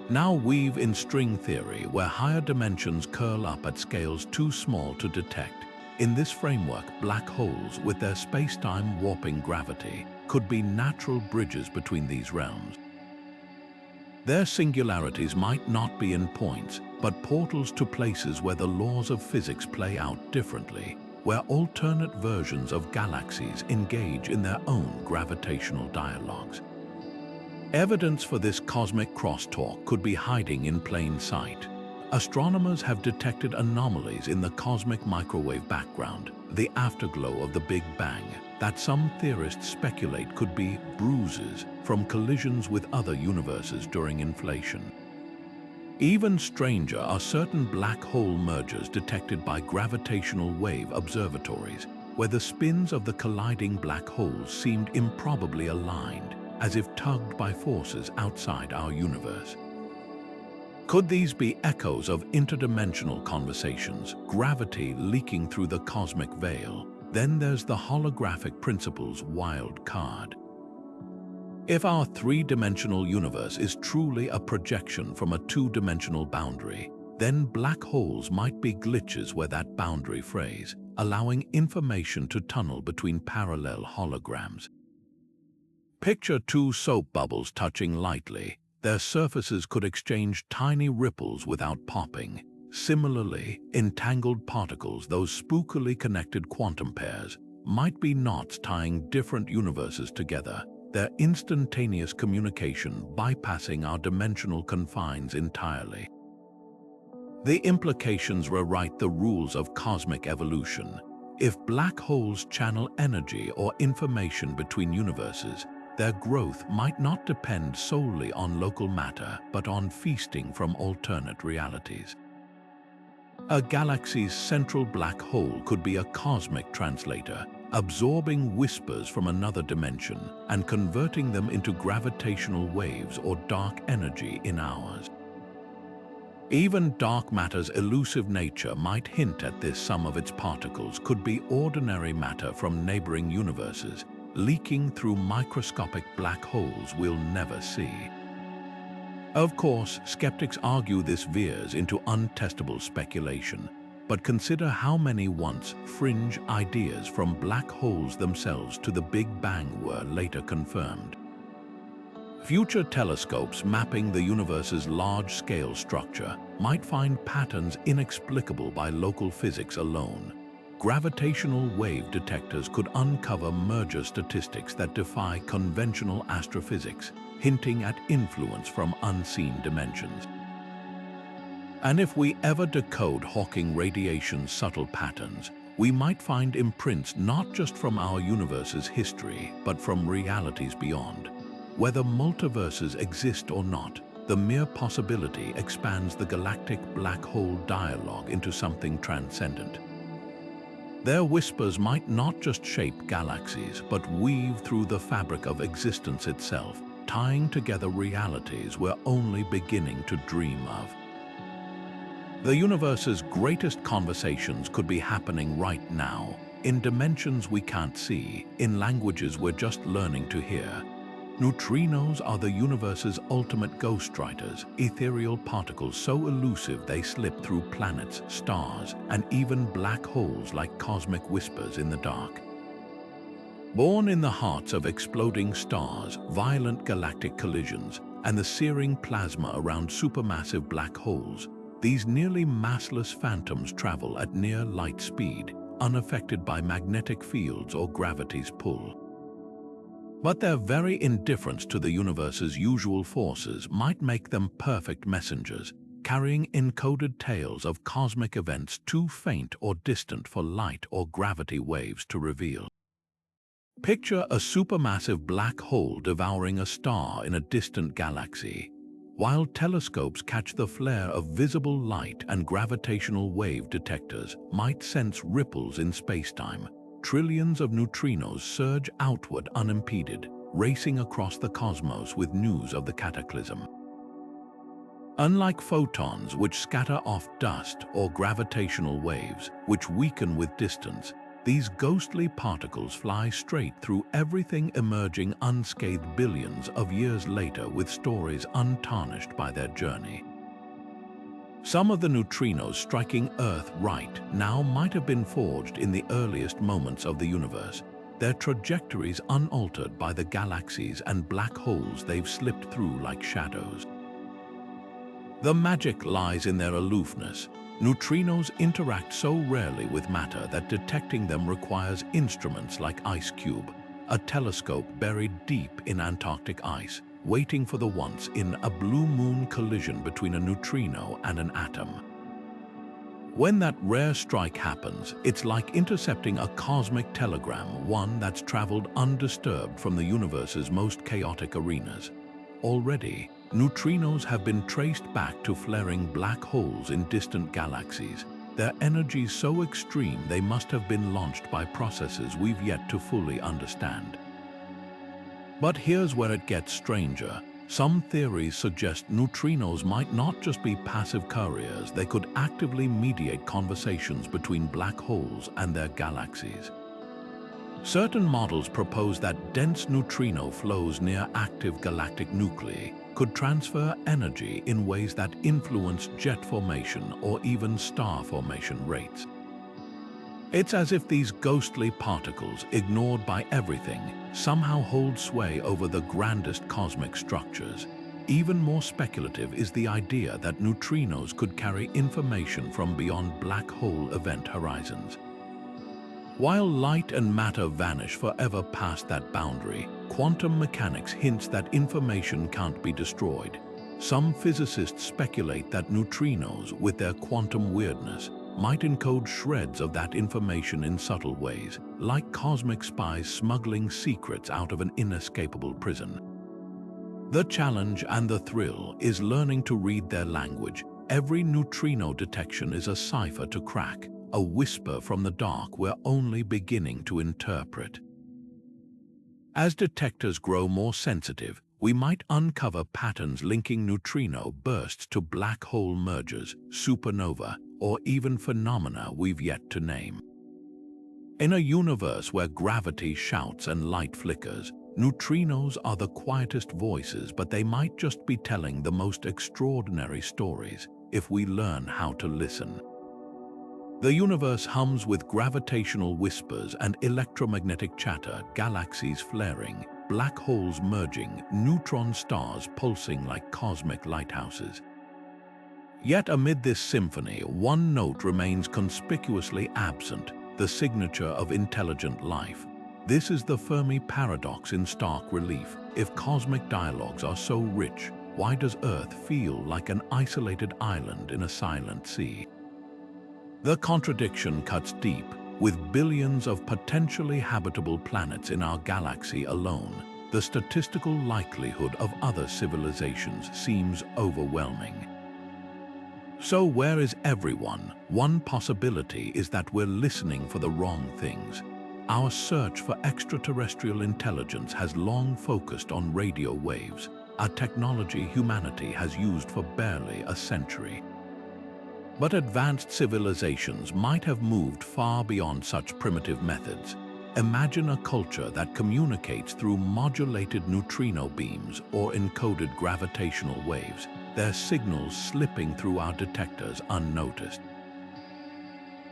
Now weave in string theory, where higher dimensions curl up at scales too small to detect. In this framework, black holes, with their space-time warping gravity, could be natural bridges between these realms. Their singularities might not be in points, but portals to places where the laws of physics play out differently, where alternate versions of galaxies engage in their own gravitational dialogues. Evidence for this cosmic crosstalk could be hiding in plain sight. Astronomers have detected anomalies in the cosmic microwave background, the afterglow of the Big Bang, that some theorists speculate could be bruises from collisions with other universes during inflation. Even stranger are certain black hole mergers detected by gravitational wave observatories, where the spins of the colliding black holes seemed improbably aligned, as if tugged by forces outside our universe. Could these be echoes of interdimensional conversations, gravity leaking through the cosmic veil? Then there's the holographic principle's wild card. If our three-dimensional universe is truly a projection from a two-dimensional boundary, then black holes might be glitches where that boundary frays, allowing information to tunnel between parallel holograms. Picture two soap bubbles touching lightly. Their surfaces could exchange tiny ripples without popping. Similarly, entangled particles, those spookily connected quantum pairs, might be knots tying different universes together, their instantaneous communication bypassing our dimensional confines entirely. The implications rewrite the rules of cosmic evolution. If black holes channel energy or information between universes, their growth might not depend solely on local matter, but on feasting from alternate realities. A galaxy's central black hole could be a cosmic translator, absorbing whispers from another dimension and converting them into gravitational waves or dark energy in ours. Even dark matter's elusive nature might hint at this. Some of its particles could be ordinary matter from neighboring universes, leaking through microscopic black holes we'll never see. Of course, skeptics argue this veers into untestable speculation. but consider how many once fringe ideas from black holes themselves to the Big Bang were later confirmed. Future telescopes mapping the universe's large-scale structure might find patterns inexplicable by local physics alone. Gravitational wave detectors could uncover merger statistics that defy conventional astrophysics, hinting at influence from unseen dimensions. And if we ever decode Hawking radiation's subtle patterns, we might find imprints not just from our universe's history, but from realities beyond. Whether multiverses exist or not, the mere possibility expands the galactic black hole dialogue into something transcendent. Their whispers might not just shape galaxies, but weave through the fabric of existence itself, tying together realities we're only beginning to dream of. The universe's greatest conversations could be happening right now, in dimensions we can't see, in languages we're just learning to hear. Neutrinos are the universe's ultimate ghostwriters, ethereal particles so elusive they slip through planets, stars, and even black holes like cosmic whispers in the dark. Born in the hearts of exploding stars, violent galactic collisions, and the searing plasma around supermassive black holes, these nearly massless phantoms travel at near light speed, unaffected by magnetic fields or gravity's pull. But their very indifference to the universe's usual forces might make them perfect messengers, carrying encoded tales of cosmic events too faint or distant for light or gravity waves to reveal. Picture a supermassive black hole devouring a star in a distant galaxy. While telescopes catch the flare of visible light and gravitational wave detectors might sense ripples in spacetime, trillions of neutrinos surge outward unimpeded, racing across the cosmos with news of the cataclysm. Unlike photons, which scatter off dust, or gravitational waves, which weaken with distance, these ghostly particles fly straight through everything, emerging unscathed billions of years later with stories untarnished by their journey. Some of the neutrinos striking Earth right now might have been forged in the earliest moments of the universe, their trajectories unaltered by the galaxies and black holes they've slipped through like shadows. The magic lies in their aloofness. Neutrinos interact so rarely with matter that detecting them requires instruments like IceCube, a telescope buried deep in Antarctic ice, waiting for the once in a blue moon collision between a neutrino and an atom. When that rare strike happens, it's like intercepting a cosmic telegram, one that's traveled undisturbed from the universe's most chaotic arenas. Already, neutrinos have been traced back to flaring black holes in distant galaxies, their energy so extreme they must have been launched by processes we've yet to fully understand. But here's where it gets stranger. Some theories suggest neutrinos might not just be passive couriers, they could actively mediate conversations between black holes and their galaxies. Certain models propose that dense neutrino flows near active galactic nuclei could transfer energy in ways that influence jet formation or even star formation rates. It's as if these ghostly particles, ignored by everything, somehow hold sway over the grandest cosmic structures. Even more speculative is the idea that neutrinos could carry information from beyond black hole event horizons. While light and matter vanish forever past that boundary, quantum mechanics hints that information can't be destroyed. Some physicists speculate that neutrinos, with their quantum weirdness, might encode shreds of that information in subtle ways, like cosmic spies smuggling secrets out of an inescapable prison. The challenge and the thrill is learning to read their language. Every neutrino detection is a cipher to crack, a whisper from the dark we're only beginning to interpret. As detectors grow more sensitive, we might uncover patterns linking neutrino bursts to black hole mergers, supernova, or even phenomena we've yet to name. In a universe where gravity shouts and light flickers, neutrinos are the quietest voices, but they might just be telling the most extraordinary stories if we learn how to listen. The universe hums with gravitational whispers and electromagnetic chatter, galaxies flaring, black holes merging, neutron stars pulsing like cosmic lighthouses. Yet amid this symphony, one note remains conspicuously absent, the signature of intelligent life. This is the Fermi paradox in stark relief. If cosmic dialogues are so rich, why does Earth feel like an isolated island in a silent sea? The contradiction cuts deep. With billions of potentially habitable planets in our galaxy alone, the statistical likelihood of other civilizations seems overwhelming. So where is everyone? One possibility is that we're listening for the wrong things. Our search for extraterrestrial intelligence has long focused on radio waves, a technology humanity has used for barely a century. But advanced civilizations might have moved far beyond such primitive methods. Imagine a culture that communicates through modulated neutrino beams or encoded gravitational waves, their signals slipping through our detectors unnoticed.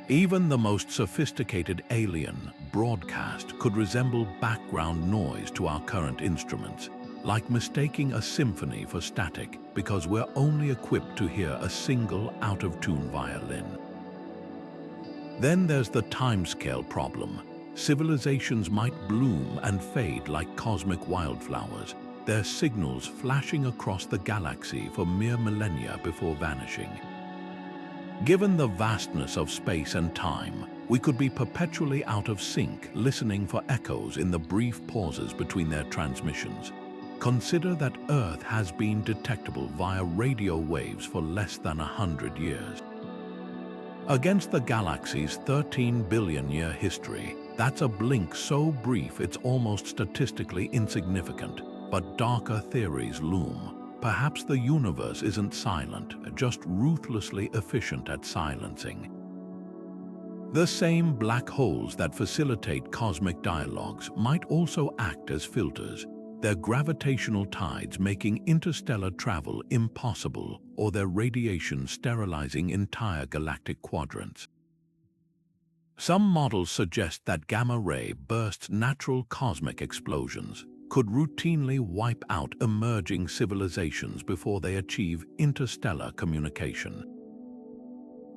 Even the most sophisticated alien broadcast could resemble background noise to our current instruments, like mistaking a symphony for static because we're only equipped to hear a single out-of-tune violin. Then there's the timescale problem. Civilizations might bloom and fade like cosmic wildflowers, their signals flashing across the galaxy for mere millennia before vanishing. Given the vastness of space and time, we could be perpetually out of sync, listening for echoes in the brief pauses between their transmissions. Consider that Earth has been detectable via radio waves for less than 100 years. Against the galaxy's 13 billion-year history, that's a blink so brief it's almost statistically insignificant, but darker theories loom. Perhaps the universe isn't silent, just ruthlessly efficient at silencing. The same black holes that facilitate cosmic dialogues might also act as filters, their gravitational tides making interstellar travel impossible or their radiation sterilizing entire galactic quadrants. Some models suggest that gamma-ray bursts, natural cosmic explosions, could routinely wipe out emerging civilizations before they achieve interstellar communication.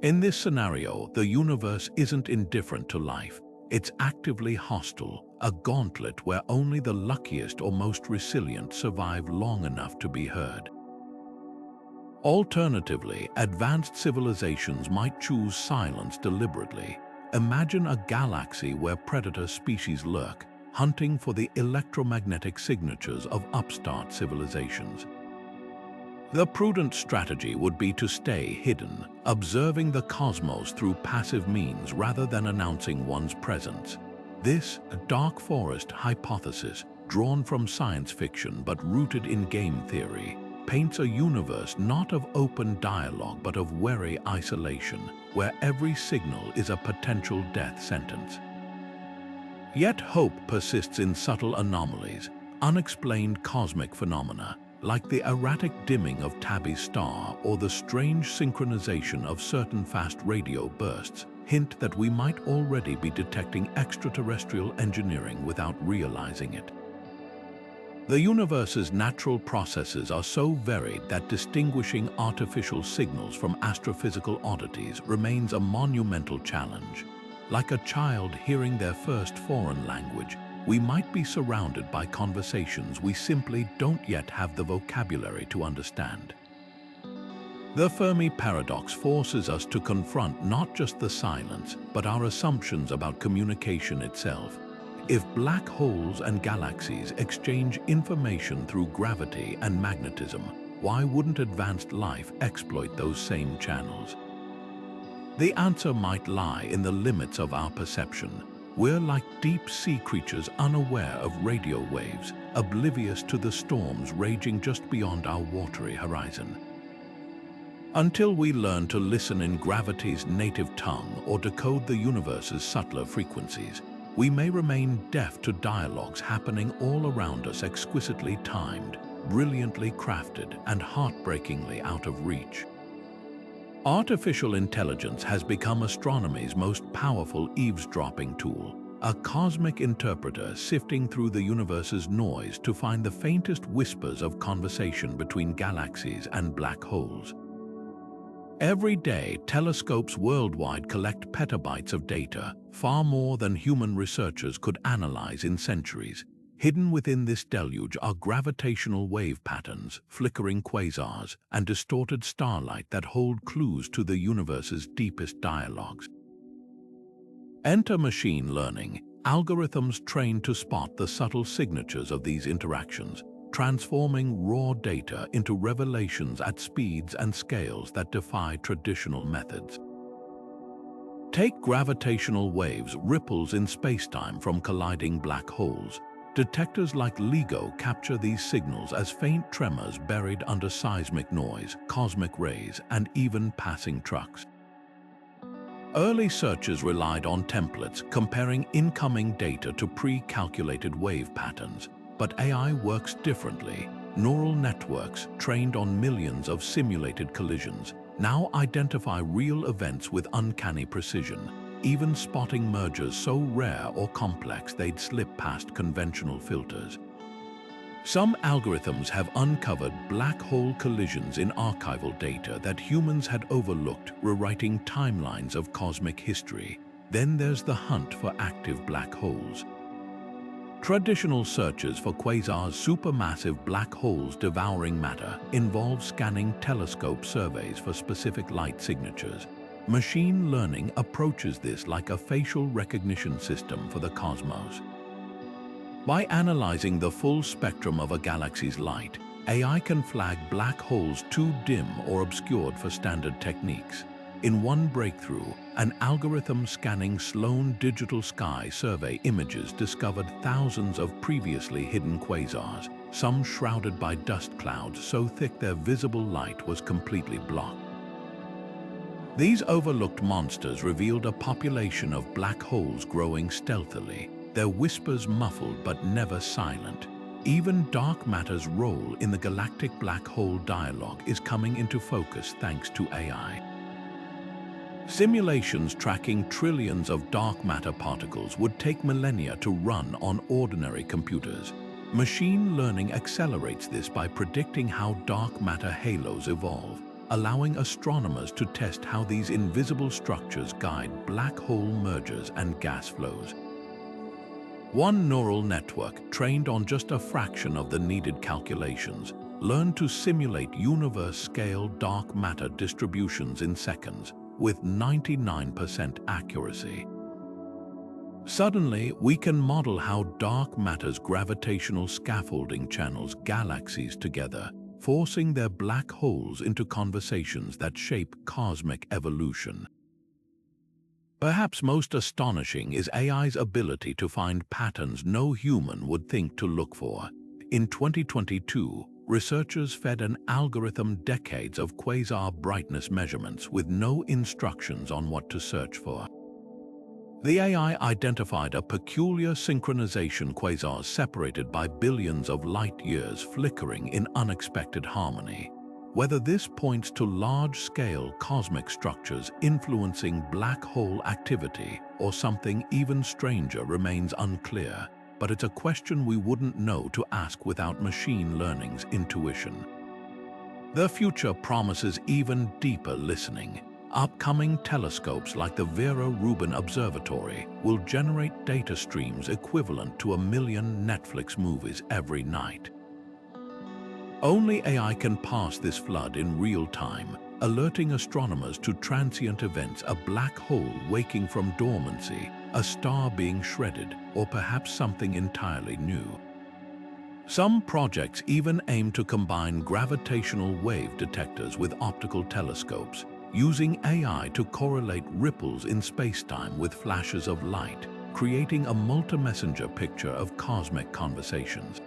In this scenario, the universe isn't indifferent to life. It's actively hostile, a gauntlet where only the luckiest or most resilient survive long enough to be heard. Alternatively, advanced civilizations might choose silence deliberately. Imagine a galaxy where predator species lurk, hunting for the electromagnetic signatures of upstart civilizations. The prudent strategy would be to stay hidden, observing the cosmos through passive means rather than announcing one's presence. This dark forest hypothesis, drawn from science fiction but rooted in game theory, paints a universe not of open dialogue but of wary isolation, where every signal is a potential death sentence. Yet hope persists in subtle anomalies, unexplained cosmic phenomena, like the erratic dimming of Tabby's star or the strange synchronization of certain fast radio bursts, hint that we might already be detecting extraterrestrial engineering without realizing it. The universe's natural processes are so varied that distinguishing artificial signals from astrophysical oddities remains a monumental challenge. Like a child hearing their first foreign language, we might be surrounded by conversations we simply don't yet have the vocabulary to understand. The Fermi paradox forces us to confront not just the silence, but our assumptions about communication itself. If black holes and galaxies exchange information through gravity and magnetism, why wouldn't advanced life exploit those same channels? The answer might lie in the limits of our perception. We're like deep-sea creatures unaware of radio waves, oblivious to the storms raging just beyond our watery horizon. Until we learn to listen in gravity's native tongue or decode the universe's subtler frequencies, we may remain deaf to dialogues happening all around us, exquisitely timed, brilliantly crafted, and heartbreakingly out of reach. Artificial intelligence has become astronomy's most powerful eavesdropping tool, a cosmic interpreter sifting through the universe's noise to find the faintest whispers of conversation between galaxies and black holes. Every day, telescopes worldwide collect petabytes of data, far more than human researchers could analyze in centuries. Hidden within this deluge are gravitational wave patterns, flickering quasars, and distorted starlight that hold clues to the universe's deepest dialogues. Enter machine learning, algorithms trained to spot the subtle signatures of these interactions, transforming raw data into revelations at speeds and scales that defy traditional methods. Take gravitational waves, ripples in spacetime from colliding black holes. Detectors like LIGO capture these signals as faint tremors buried under seismic noise, cosmic rays, and even passing trucks. Early searches relied on templates comparing incoming data to pre-calculated wave patterns, but AI works differently. Neural networks, trained on millions of simulated collisions, now identify real events with uncanny precision, even spotting mergers so rare or complex they'd slip past conventional filters. Some algorithms have uncovered black hole collisions in archival data that humans had overlooked, rewriting timelines of cosmic history. Then there's the hunt for active black holes. Traditional searches for quasars, supermassive black holes devouring matter, involve scanning telescope surveys for specific light signatures. Machine learning approaches this like a facial recognition system for the cosmos. By analyzing the full spectrum of a galaxy's light, AI can flag black holes too dim or obscured for standard techniques. In one breakthrough, an algorithm scanning Sloan Digital Sky Survey images discovered thousands of previously hidden quasars, some shrouded by dust clouds so thick their visible light was completely blocked. These overlooked monsters revealed a population of black holes growing stealthily, their whispers muffled but never silent. Even dark matter's role in the galactic black hole dialogue is coming into focus thanks to AI. Simulations tracking trillions of dark matter particles would take millennia to run on ordinary computers. Machine learning accelerates this by predicting how dark matter halos evolve, allowing astronomers to test how these invisible structures guide black hole mergers and gas flows. One neural network, trained on just a fraction of the needed calculations, learned to simulate universe-scale dark matter distributions in seconds, with 99% accuracy. Suddenly, we can model how dark matter's gravitational scaffolding channels galaxies together, forcing their black holes into conversations that shape cosmic evolution. Perhaps most astonishing is AI's ability to find patterns no human would think to look for. In 2022, researchers fed an algorithm decades of quasar brightness measurements with no instructions on what to search for. The AI identified a peculiar synchronization quasars separated by billions of light years flickering in unexpected harmony. Whether this points to large-scale cosmic structures influencing black hole activity or something even stranger remains unclear, but it's a question we wouldn't know to ask without machine learning's intuition. The future promises even deeper listening. Upcoming telescopes like the Vera Rubin Observatory will generate data streams equivalent to 1 million Netflix movies every night. Only AI can pass this flood in real time, alerting astronomers to transient events, a black hole waking from dormancy, a star being shredded, or perhaps something entirely new. Some projects even aim to combine gravitational wave detectors with optical telescopes, using AI to correlate ripples in spacetime with flashes of light, creating a multi-messenger picture of cosmic conversations.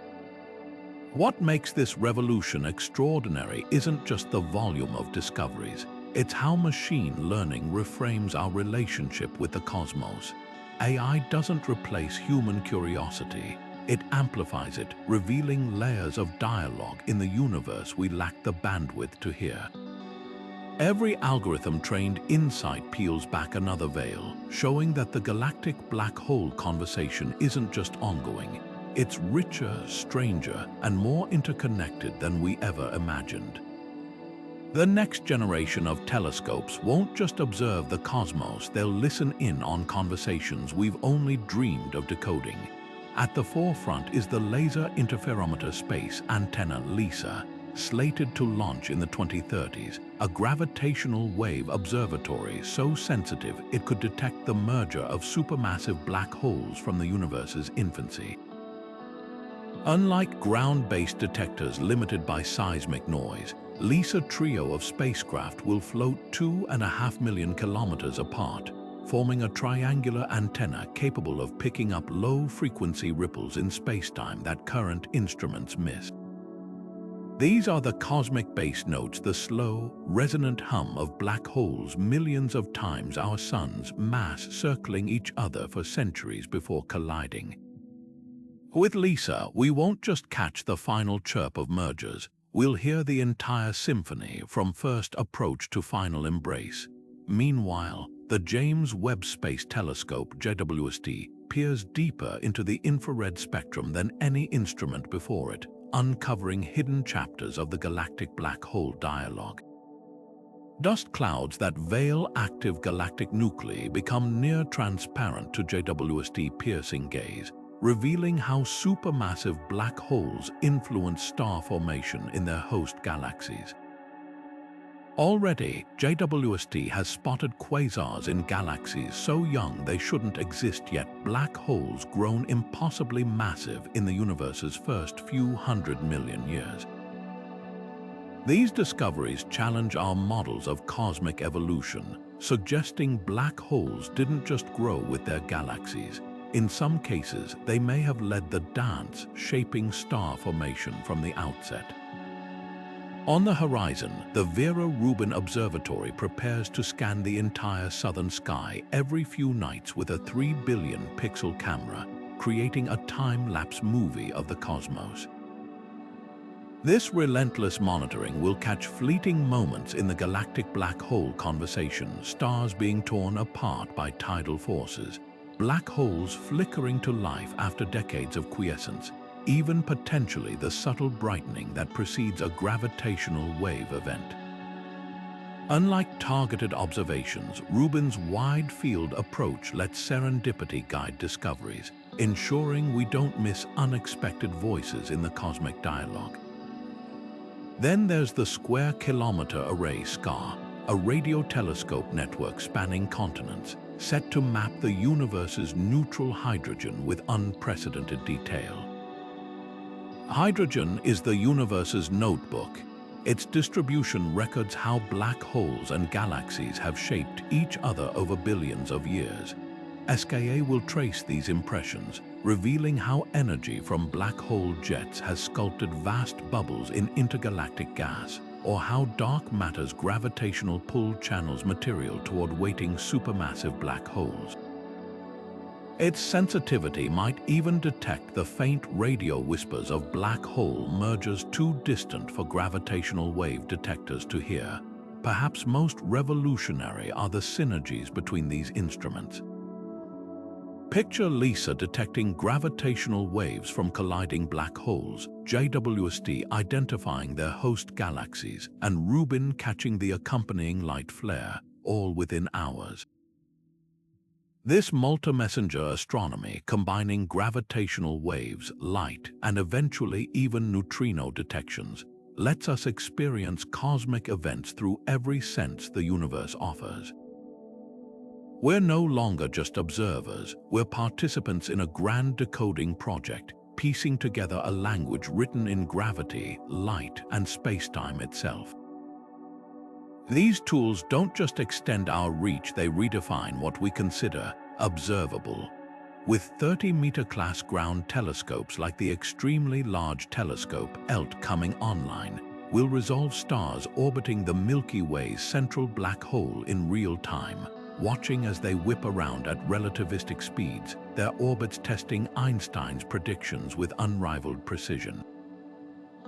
What makes this revolution extraordinary isn't just the volume of discoveries, it's how machine learning reframes our relationship with the cosmos. AI doesn't replace human curiosity, it amplifies it, revealing layers of dialogue in the universe we lack the bandwidth to hear. Every algorithm-trained insight peels back another veil, showing that the galactic black hole conversation isn't just ongoing. It's richer, stranger, and more interconnected than we ever imagined. The next generation of telescopes won't just observe the cosmos, they'll listen in on conversations we've only dreamed of decoding. At the forefront is the Laser Interferometer Space Antenna LISA, slated to launch in the 2030s, a gravitational wave observatory so sensitive it could detect the merger of supermassive black holes from the universe's infancy. Unlike ground-based detectors limited by seismic noise, LISA trio of spacecraft will float 2.5 million kilometers apart, forming a triangular antenna capable of picking up low-frequency ripples in spacetime that current instruments miss. These are the cosmic bass notes, the slow, resonant hum of black holes millions of times our sun's mass circling each other for centuries before colliding. With LISA, we won't just catch the final chirp of mergers, we'll hear the entire symphony from first approach to final embrace. Meanwhile, the James Webb Space Telescope, JWST, peers deeper into the infrared spectrum than any instrument before it, uncovering hidden chapters of the galactic black hole dialogue. Dust clouds that veil active galactic nuclei become near transparent to JWST's piercing gaze, revealing how supermassive black holes influence star formation in their host galaxies. Already, JWST has spotted quasars in galaxies so young they shouldn't exist yet, black holes grown impossibly massive in the universe's first few 100 million years. These discoveries challenge our models of cosmic evolution, suggesting black holes didn't just grow with their galaxies. In some cases, they may have led the dance, shaping star formation from the outset. On the horizon, the Vera Rubin Observatory prepares to scan the entire southern sky every few nights with a 3 billion pixel camera, creating a time-lapse movie of the cosmos. This relentless monitoring will catch fleeting moments in the galactic black hole conversation, stars being torn apart by tidal forces, black holes flickering to life after decades of quiescence, even potentially the subtle brightening that precedes a gravitational wave event. Unlike targeted observations, Rubin's wide-field approach lets serendipity guide discoveries, ensuring we don't miss unexpected voices in the cosmic dialogue. Then there's the Square Kilometer Array SCAR, a radio telescope network spanning continents, set to map the universe's neutral hydrogen with unprecedented detail. Hydrogen is the universe's notebook. Its distribution records how black holes and galaxies have shaped each other over billions of years. SKA will trace these impressions, revealing how energy from black hole jets has sculpted vast bubbles in intergalactic gas, or how dark matter's gravitational pull channels material toward waiting supermassive black holes. Its sensitivity might even detect the faint radio whispers of black hole mergers too distant for gravitational wave detectors to hear. Perhaps most revolutionary are the synergies between these instruments. Picture LISA detecting gravitational waves from colliding black holes, JWST identifying their host galaxies, and Rubin catching the accompanying light flare, all within hours. This multi-messenger astronomy, combining gravitational waves, light, and eventually even neutrino detections, lets us experience cosmic events through every sense the universe offers. We're no longer just observers, we're participants in a grand decoding project, piecing together a language written in gravity, light, and spacetime itself. These tools don't just extend our reach, they redefine what we consider observable. With 30-meter class ground telescopes like the extremely large telescope ELT coming online, we'll resolve stars orbiting the Milky Way's central black hole in real time, watching as they whip around at relativistic speeds, their orbits testing Einstein's predictions with unrivaled precision.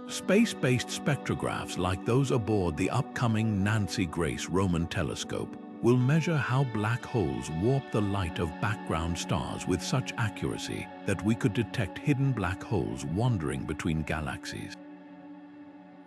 Space-based spectrographs like those aboard the upcoming Nancy Grace Roman telescope will measure how black holes warp the light of background stars with such accuracy that we could detect hidden black holes wandering between galaxies.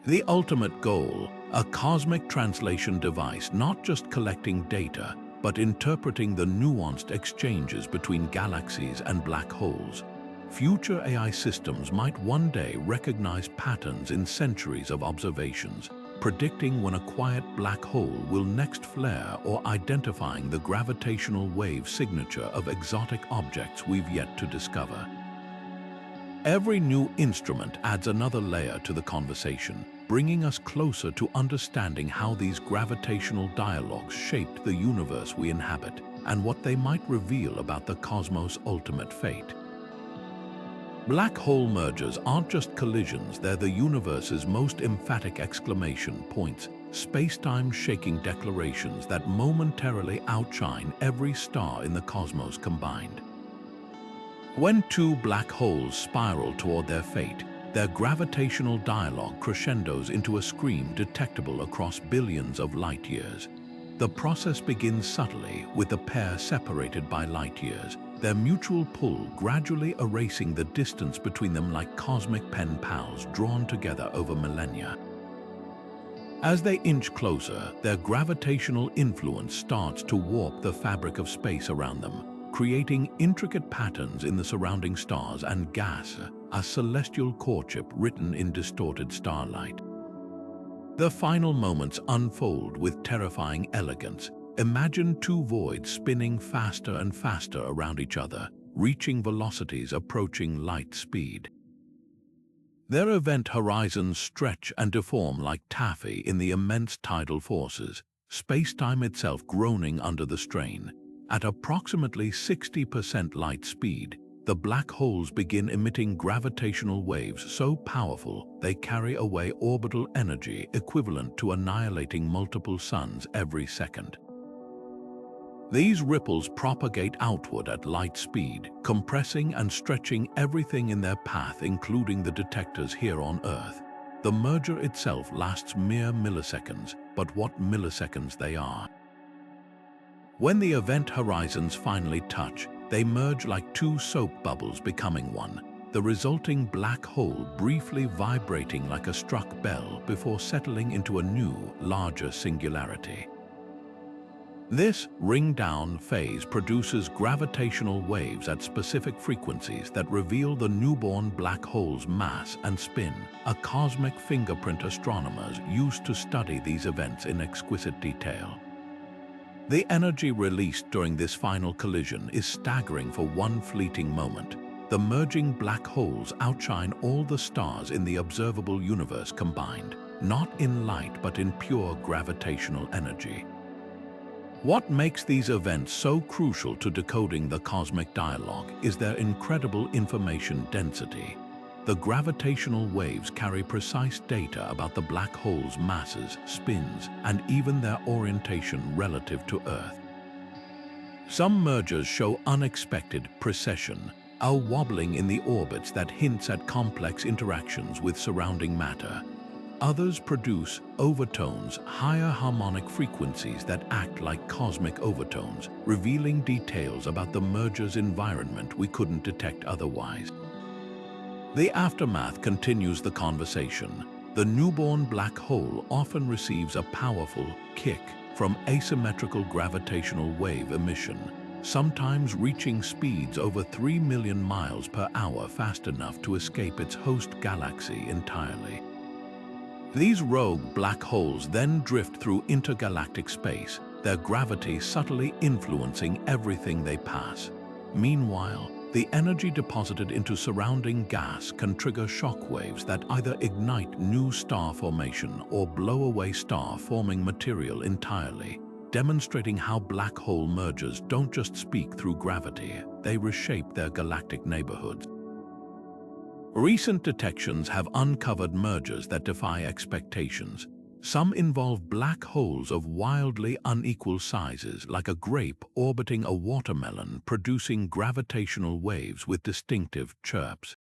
The ultimate goal, a cosmic translation device not just collecting data, but interpreting the nuanced exchanges between galaxies and black holes. Future AI systems might one day recognize patterns in centuries of observations, predicting when a quiet black hole will next flare or identifying the gravitational wave signature of exotic objects we've yet to discover. Every new instrument adds another layer to the conversation, bringing us closer to understanding how these gravitational dialogues shaped the universe we inhabit and what they might reveal about the cosmos' ultimate fate. Black hole mergers aren't just collisions, they're the universe's most emphatic exclamation points, space-time shaking declarations that momentarily outshine every star in the cosmos combined. When two black holes spiral toward their fate, their gravitational dialogue crescendos into a scream detectable across billions of light years. The process begins subtly, with the pair separated by light years, their mutual pull gradually erasing the distance between them like cosmic pen pals drawn together over millennia. As they inch closer, their gravitational influence starts to warp the fabric of space around them, creating intricate patterns in the surrounding stars and gas, a celestial courtship written in distorted starlight. The final moments unfold with terrifying elegance. Imagine two voids spinning faster and faster around each other, reaching velocities approaching light speed. Their event horizons stretch and deform like taffy in the immense tidal forces, space-time itself groaning under the strain. At approximately 60% light speed, the black holes begin emitting gravitational waves so powerful they carry away orbital energy equivalent to annihilating multiple suns every second. These ripples propagate outward at light speed, compressing and stretching everything in their path, including the detectors here on Earth. The merger itself lasts mere milliseconds, but what milliseconds they are. When the event horizons finally touch, they merge like two soap bubbles becoming one, the resulting black hole briefly vibrating like a struck bell before settling into a new, larger singularity. This ring-down phase produces gravitational waves at specific frequencies that reveal the newborn black hole's mass and spin, a cosmic fingerprint astronomers use to study these events in exquisite detail. The energy released during this final collision is staggering for one fleeting moment. The merging black holes outshine all the stars in the observable universe combined, not in light but in pure gravitational energy. What makes these events so crucial to decoding the cosmic dialogue is their incredible information density. The gravitational waves carry precise data about the black hole's masses, spins, and even their orientation relative to Earth. Some mergers show unexpected precession, a wobbling in the orbits that hints at complex interactions with surrounding matter. Others produce overtones, higher harmonic frequencies that act like cosmic overtones, revealing details about the merger's environment we couldn't detect otherwise. The aftermath continues the conversation. The newborn black hole often receives a powerful kick from asymmetrical gravitational wave emission, sometimes reaching speeds over 3 million miles per hour, fast enough to escape its host galaxy entirely. These rogue black holes then drift through intergalactic space, their gravity subtly influencing everything they pass. Meanwhile, the energy deposited into surrounding gas can trigger shockwaves that either ignite new star formation or blow away star-forming material entirely, demonstrating how black hole mergers don't just speak through gravity, they reshape their galactic neighborhoods. Recent detections have uncovered mergers that defy expectations. Some involve black holes of wildly unequal sizes, like a grape orbiting a watermelon, producing gravitational waves with distinctive chirps.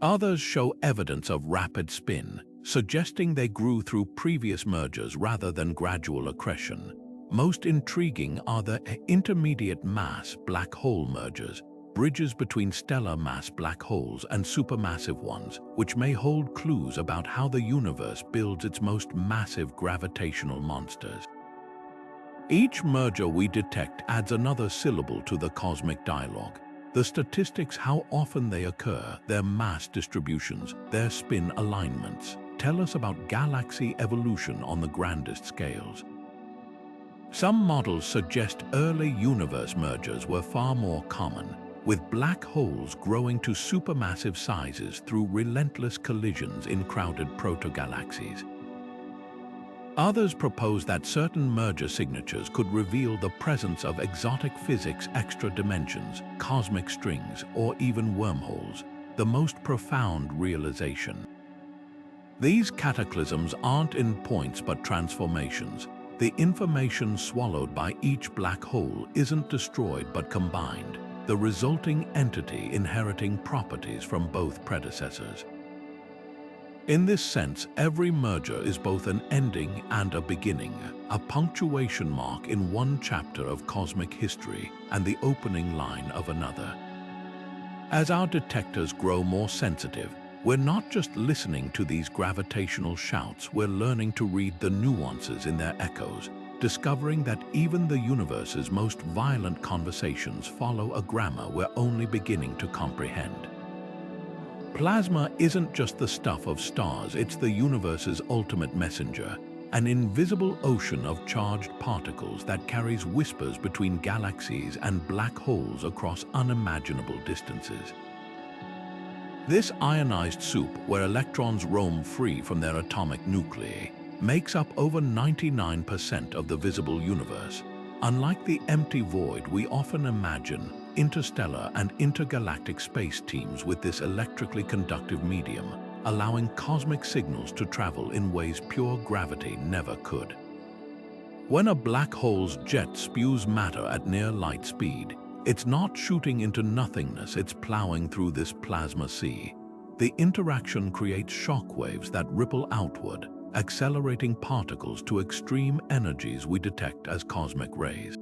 Others show evidence of rapid spin, suggesting they grew through previous mergers rather than gradual accretion. Most intriguing are the intermediate mass black hole mergers, bridges between stellar mass black holes and supermassive ones, which may hold clues about how the universe builds its most massive gravitational monsters. Each merger we detect adds another syllable to the cosmic dialogue. The statistics, how often they occur, their mass distributions, their spin alignments, tell us about galaxy evolution on the grandest scales. Some models suggest early universe mergers were far more common, with black holes growing to supermassive sizes through relentless collisions in crowded protogalaxies. Others propose that certain merger signatures could reveal the presence of exotic physics, extra dimensions, cosmic strings, or even wormholes, the most profound realization. These cataclysms aren't endpoints but transformations. The information swallowed by each black hole isn't destroyed but combined, the resulting entity inheriting properties from both predecessors. In this sense, every merger is both an ending and a beginning, a punctuation mark in one chapter of cosmic history and the opening line of another. As our detectors grow more sensitive, we're not just listening to these gravitational shouts, we're learning to read the nuances in their echoes, discovering that even the universe's most violent conversations follow a grammar we're only beginning to comprehend. Plasma isn't just the stuff of stars, it's the universe's ultimate messenger, an invisible ocean of charged particles that carries whispers between galaxies and black holes across unimaginable distances. This ionized soup, where electrons roam free from their atomic nuclei, makes up over 99% of the visible universe. Unlike the empty void we often imagine, interstellar and intergalactic space teams with this electrically conductive medium, allowing cosmic signals to travel in ways pure gravity never could. When a black hole's jet spews matter at near light speed, it's not shooting into nothingness, it's plowing through this plasma sea. The interaction creates shock waves that ripple outward, accelerating particles to extreme energies we detect as cosmic rays.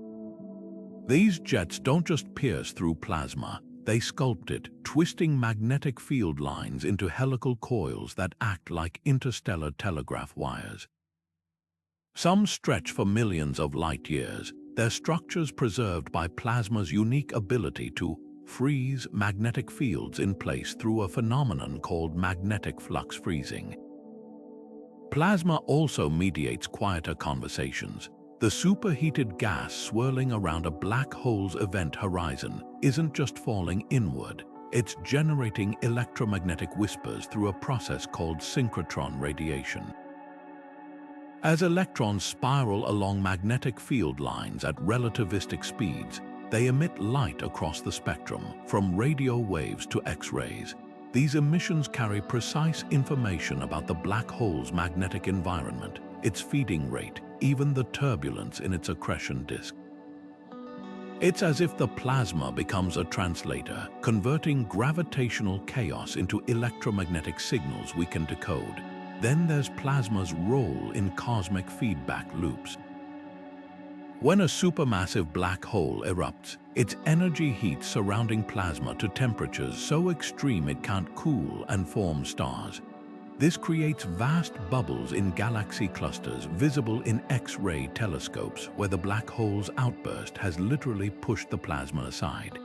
These jets don't just pierce through plasma, they sculpt it, twisting magnetic field lines into helical coils that act like interstellar telegraph wires. Some stretch for millions of light years, their structures preserved by plasma's unique ability to freeze magnetic fields in place through a phenomenon called magnetic flux freezing. Plasma also mediates quieter conversations. The superheated gas swirling around a black hole's event horizon isn't just falling inward, it's generating electromagnetic whispers through a process called synchrotron radiation. As electrons spiral along magnetic field lines at relativistic speeds, they emit light across the spectrum, from radio waves to X-rays. These emissions carry precise information about the black hole's magnetic environment, its feeding rate, even the turbulence in its accretion disk. It's as if the plasma becomes a translator, converting gravitational chaos into electromagnetic signals we can decode. Then there's plasma's role in cosmic feedback loops. When a supermassive black hole erupts, its energy heats surrounding plasma to temperatures so extreme it can't cool and form stars. This creates vast bubbles in galaxy clusters visible in X-ray telescopes where the black hole's outburst has literally pushed the plasma aside.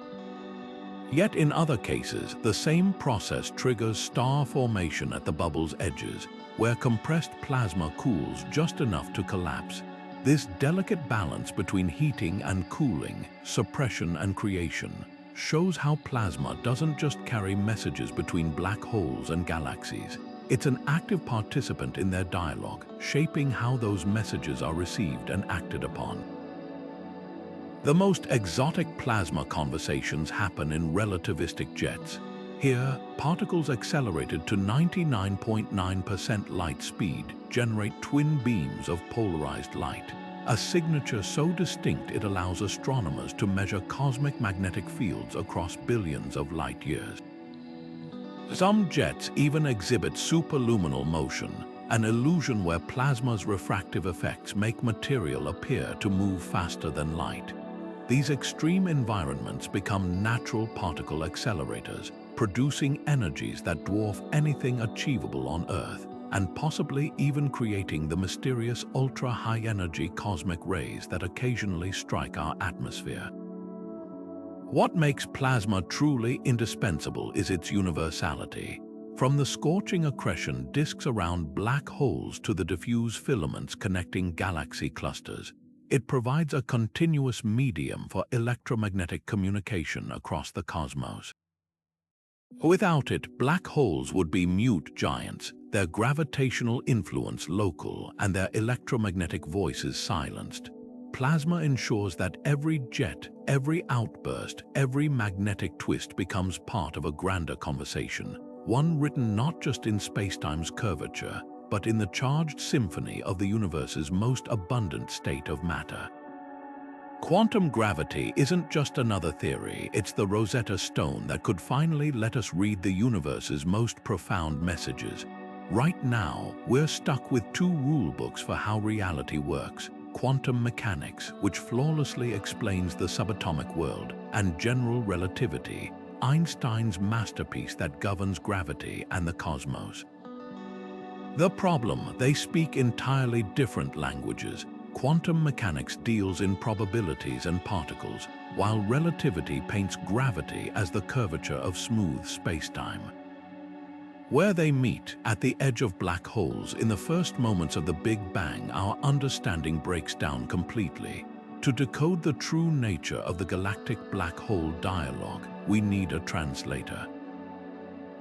Yet in other cases, the same process triggers star formation at the bubble's edges, where compressed plasma cools just enough to collapse. This delicate balance between heating and cooling, suppression and creation, shows how plasma doesn't just carry messages between black holes and galaxies. It's an active participant in their dialogue, shaping how those messages are received and acted upon. The most exotic plasma conversations happen in relativistic jets. Here, particles accelerated to 99.9% light speed generate twin beams of polarized light, a signature so distinct it allows astronomers to measure cosmic magnetic fields across billions of light years. Some jets even exhibit superluminal motion, an illusion where plasma's refractive effects make material appear to move faster than light. These extreme environments become natural particle accelerators, producing energies that dwarf anything achievable on Earth, and possibly even creating the mysterious ultra-high-energy cosmic rays that occasionally strike our atmosphere. What makes plasma truly indispensable is its universality. From the scorching accretion disks around black holes to the diffuse filaments connecting galaxy clusters, it provides a continuous medium for electromagnetic communication across the cosmos. Without it, black holes would be mute giants, their gravitational influence local and their electromagnetic voices silenced. Plasma ensures that every jet, every outburst, every magnetic twist becomes part of a grander conversation, one written not just in spacetime's curvature, but in the charged symphony of the universe's most abundant state of matter. Quantum gravity isn't just another theory, it's the Rosetta Stone that could finally let us read the universe's most profound messages. Right now, we're stuck with two rulebooks for how reality works: quantum mechanics, which flawlessly explains the subatomic world, and general relativity, Einstein's masterpiece that governs gravity and the cosmos. The problem: they speak entirely different languages. Quantum mechanics deals in probabilities and particles, while relativity paints gravity as the curvature of smooth spacetime. Where they meet, at the edge of black holes, in the first moments of the Big Bang, our understanding breaks down completely. To decode the true nature of the galactic black hole dialogue, we need a translator.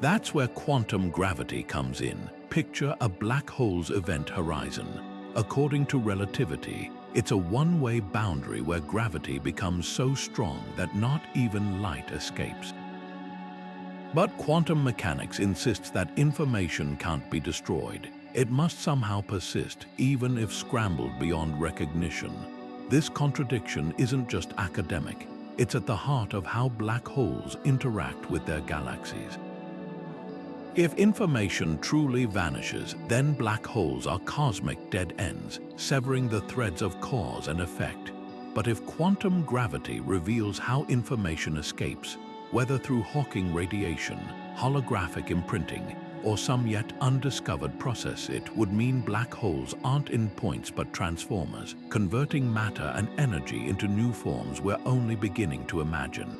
That's where quantum gravity comes in. Picture a black hole's event horizon. According to relativity, it's a one-way boundary where gravity becomes so strong that not even light escapes. But quantum mechanics insists that information can't be destroyed. It must somehow persist, even if scrambled beyond recognition. This contradiction isn't just academic, it's at the heart of how black holes interact with their galaxies. If information truly vanishes, then black holes are cosmic dead ends, severing the threads of cause and effect. But if quantum gravity reveals how information escapes, whether through Hawking radiation, holographic imprinting, or some yet undiscovered process, it would mean black holes aren't endpoints but transformers, converting matter and energy into new forms we're only beginning to imagine.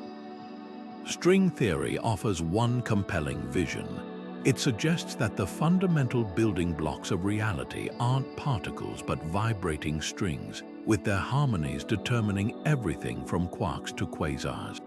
String theory offers one compelling vision. It suggests that the fundamental building blocks of reality aren't particles but vibrating strings, with their harmonies determining everything from quarks to quasars.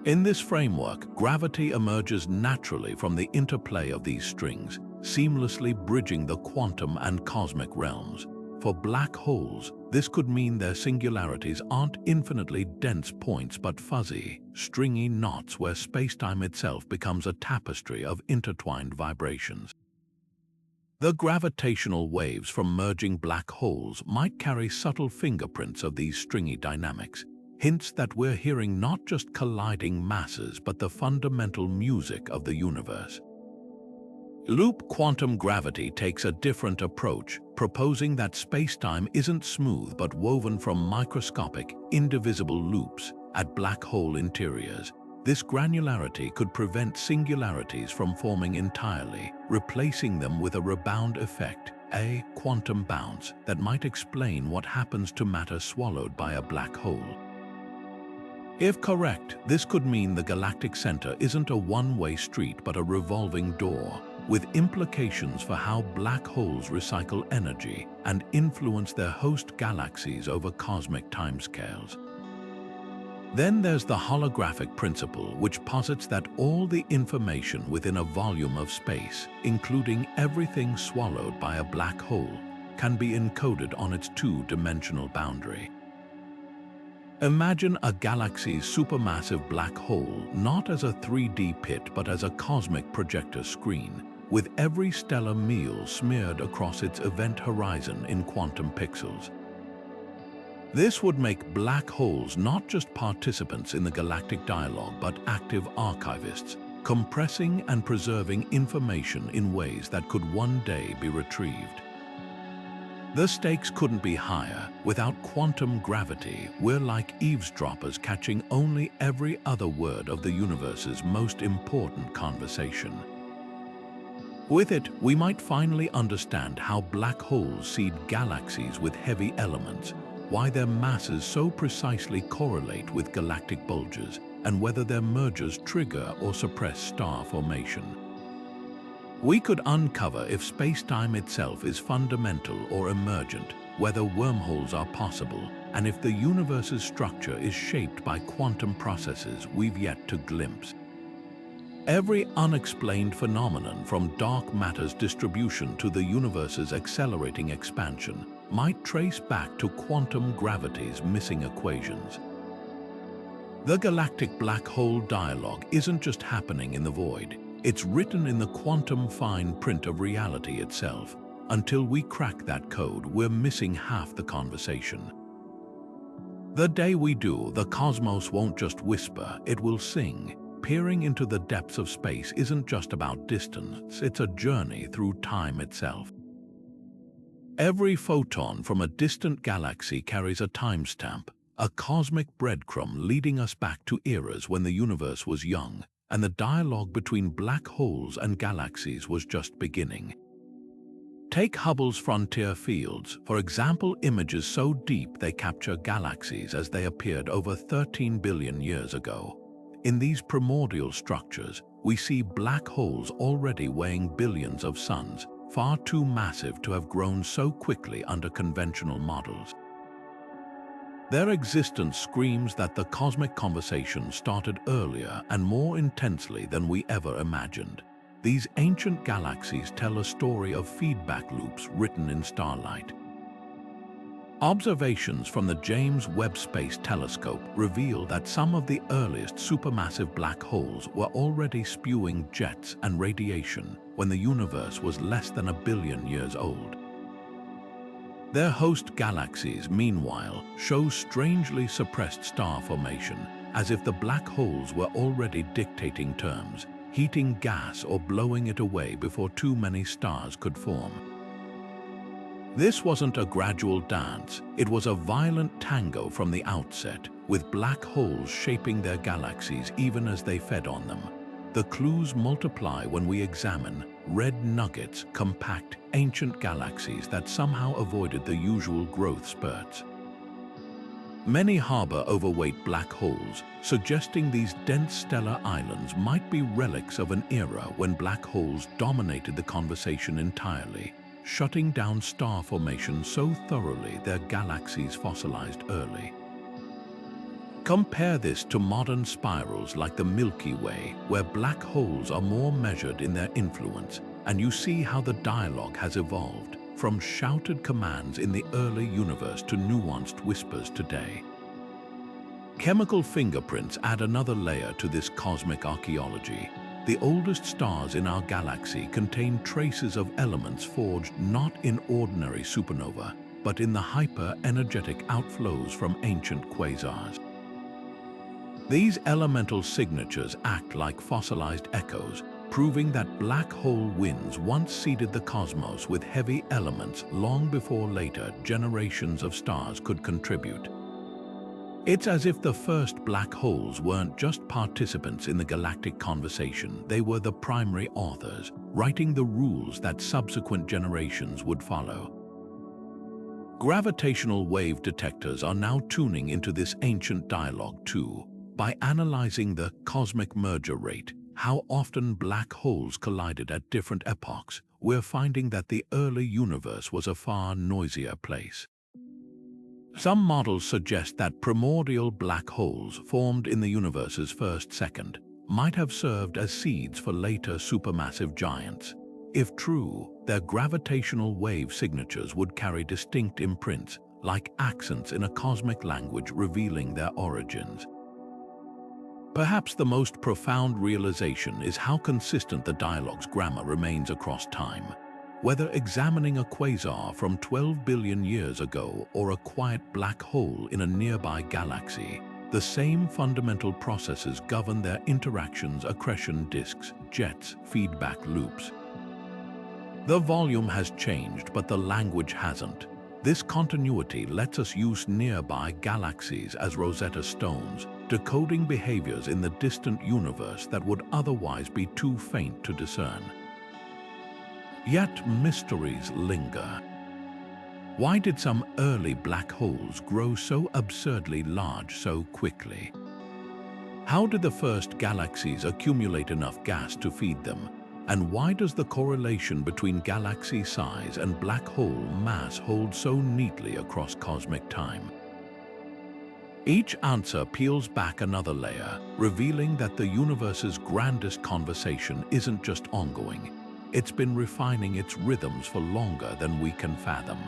In this framework, gravity emerges naturally from the interplay of these strings, seamlessly bridging the quantum and cosmic realms. For black holes, this could mean their singularities aren't infinitely dense points but fuzzy, stringy knots where spacetime itself becomes a tapestry of intertwined vibrations. The gravitational waves from merging black holes might carry subtle fingerprints of these stringy dynamics, hints that we're hearing not just colliding masses but the fundamental music of the universe. Loop quantum gravity takes a different approach, proposing that spacetime isn't smooth but woven from microscopic, indivisible loops at black hole interiors. This granularity could prevent singularities from forming entirely, replacing them with a rebound effect, a quantum bounce that might explain what happens to matter swallowed by a black hole. If correct, this could mean the galactic center isn't a one-way street but a revolving door, with implications for how black holes recycle energy and influence their host galaxies over cosmic timescales. Then there's the holographic principle, which posits that all the information within a volume of space, including everything swallowed by a black hole, can be encoded on its two-dimensional boundary. Imagine a galaxy's supermassive black hole not as a 3D pit but as a cosmic projector screen, with every stellar meal smeared across its event horizon in quantum pixels. This would make black holes not just participants in the galactic dialogue but active archivists, compressing and preserving information in ways that could one day be retrieved. The stakes couldn't be higher. Without quantum gravity, we're like eavesdroppers catching only every other word of the universe's most important conversation. With it, we might finally understand how black holes seed galaxies with heavy elements, why their masses so precisely correlate with galactic bulges, and whether their mergers trigger or suppress star formation. We could uncover if spacetime itself is fundamental or emergent, whether wormholes are possible, and if the universe's structure is shaped by quantum processes we've yet to glimpse. Every unexplained phenomenon, from dark matter's distribution to the universe's accelerating expansion, might trace back to quantum gravity's missing equations. The galactic black hole dialogue isn't just happening in the void. It's written in the quantum fine print of reality itself. Until we crack that code, we're missing half the conversation. The day we do, the cosmos won't just whisper, it will sing. Peering into the depths of space isn't just about distance, it's a journey through time itself. Every photon from a distant galaxy carries a timestamp, a cosmic breadcrumb leading us back to eras when the universe was young, and the dialogue between black holes and galaxies was just beginning. Take Hubble's frontier fields, for example, images so deep they capture galaxies as they appeared over 13 billion years ago. In these primordial structures, we see black holes already weighing billions of suns, far too massive to have grown so quickly under conventional models. Their existence screams that the cosmic conversation started earlier and more intensely than we ever imagined. These ancient galaxies tell a story of feedback loops written in starlight. Observations from the James Webb Space Telescope reveal that some of the earliest supermassive black holes were already spewing jets and radiation when the universe was less than 1 billion years old. Their host galaxies, meanwhile, show strangely suppressed star formation, as if the black holes were already dictating terms, heating gas or blowing it away before too many stars could form. This wasn't a gradual dance, it was a violent tango from the outset, with black holes shaping their galaxies even as they fed on them. The clues multiply when we examine red nuggets, compact, ancient galaxies that somehow avoided the usual growth spurts. Many harbor overweight black holes, suggesting these dense stellar islands might be relics of an era when black holes dominated the conversation entirely, shutting down star formation so thoroughly their galaxies fossilized early. Compare this to modern spirals like the Milky Way, where black holes are more measured in their influence, and you see how the dialogue has evolved, from shouted commands in the early universe to nuanced whispers today. Chemical fingerprints add another layer to this cosmic archaeology. The oldest stars in our galaxy contain traces of elements forged not in ordinary supernova, but in the hyper-energetic outflows from ancient quasars. These elemental signatures act like fossilized echoes, proving that black hole winds once seeded the cosmos with heavy elements long before later generations of stars could contribute. It's as if the first black holes weren't just participants in the galactic conversation, they were the primary authors, writing the rules that subsequent generations would follow. Gravitational wave detectors are now tuning into this ancient dialogue too. By analyzing the cosmic merger rate, how often black holes collided at different epochs, we're finding that the early universe was a far noisier place. Some models suggest that primordial black holes formed in the universe's first second might have served as seeds for later supermassive giants. If true, their gravitational wave signatures would carry distinct imprints, like accents in a cosmic language revealing their origins. Perhaps the most profound realization is how consistent the dialogue's grammar remains across time. Whether examining a quasar from 12 billion years ago or a quiet black hole in a nearby galaxy, The same fundamental processes govern their interactions: accretion disks, jets, feedback loops. The volume has changed, but the language hasn't. This continuity lets us use nearby galaxies as Rosetta stones, decoding behaviors in the distant universe that would otherwise be too faint to discern. Yet mysteries linger. Why did some early black holes grow so absurdly large so quickly? How did the first galaxies accumulate enough gas to feed them? And why does the correlation between galaxy size and black hole mass hold so neatly across cosmic time? Each answer peels back another layer, revealing that the universe's grandest conversation isn't just ongoing. It's been refining its rhythms for longer than we can fathom.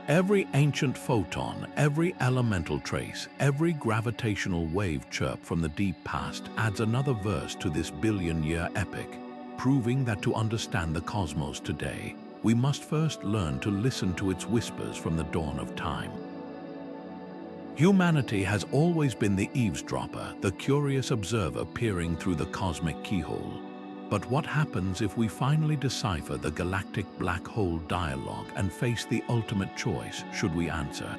Every ancient photon, every elemental trace, every gravitational wave chirp from the deep past adds another verse to this billion-year epic, proving that to understand the cosmos today, we must first learn to listen to its whispers from the dawn of time. Humanity has always been the eavesdropper, the curious observer peering through the cosmic keyhole. But what happens if we finally decipher the galactic black hole dialogue and face the ultimate choice? Should we answer?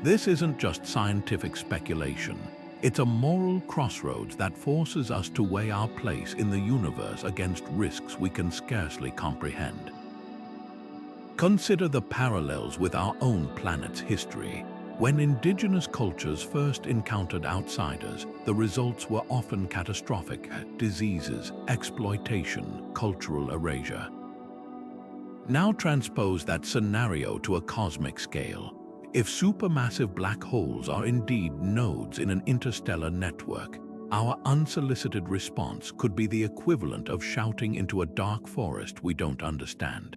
This isn't just scientific speculation. It's a moral crossroads that forces us to weigh our place in the universe against risks we can scarcely comprehend. Consider the parallels with our own planet's history. When indigenous cultures first encountered outsiders, the results were often catastrophic: diseases, exploitation, cultural erasure. Now transpose that scenario to a cosmic scale. If supermassive black holes are indeed nodes in an interstellar network, our unsolicited response could be the equivalent of shouting into a dark forest we don't understand.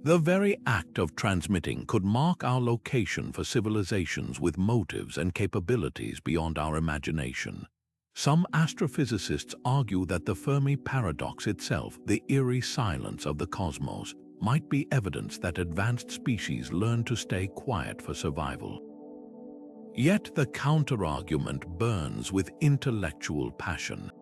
The very act of transmitting could mark our location for civilizations with motives and capabilities beyond our imagination. Some astrophysicists argue that the Fermi paradox itself, the eerie silence of the cosmos, might be evidence that advanced species learn to stay quiet for survival. Yet the counterargument burns with intellectual passion.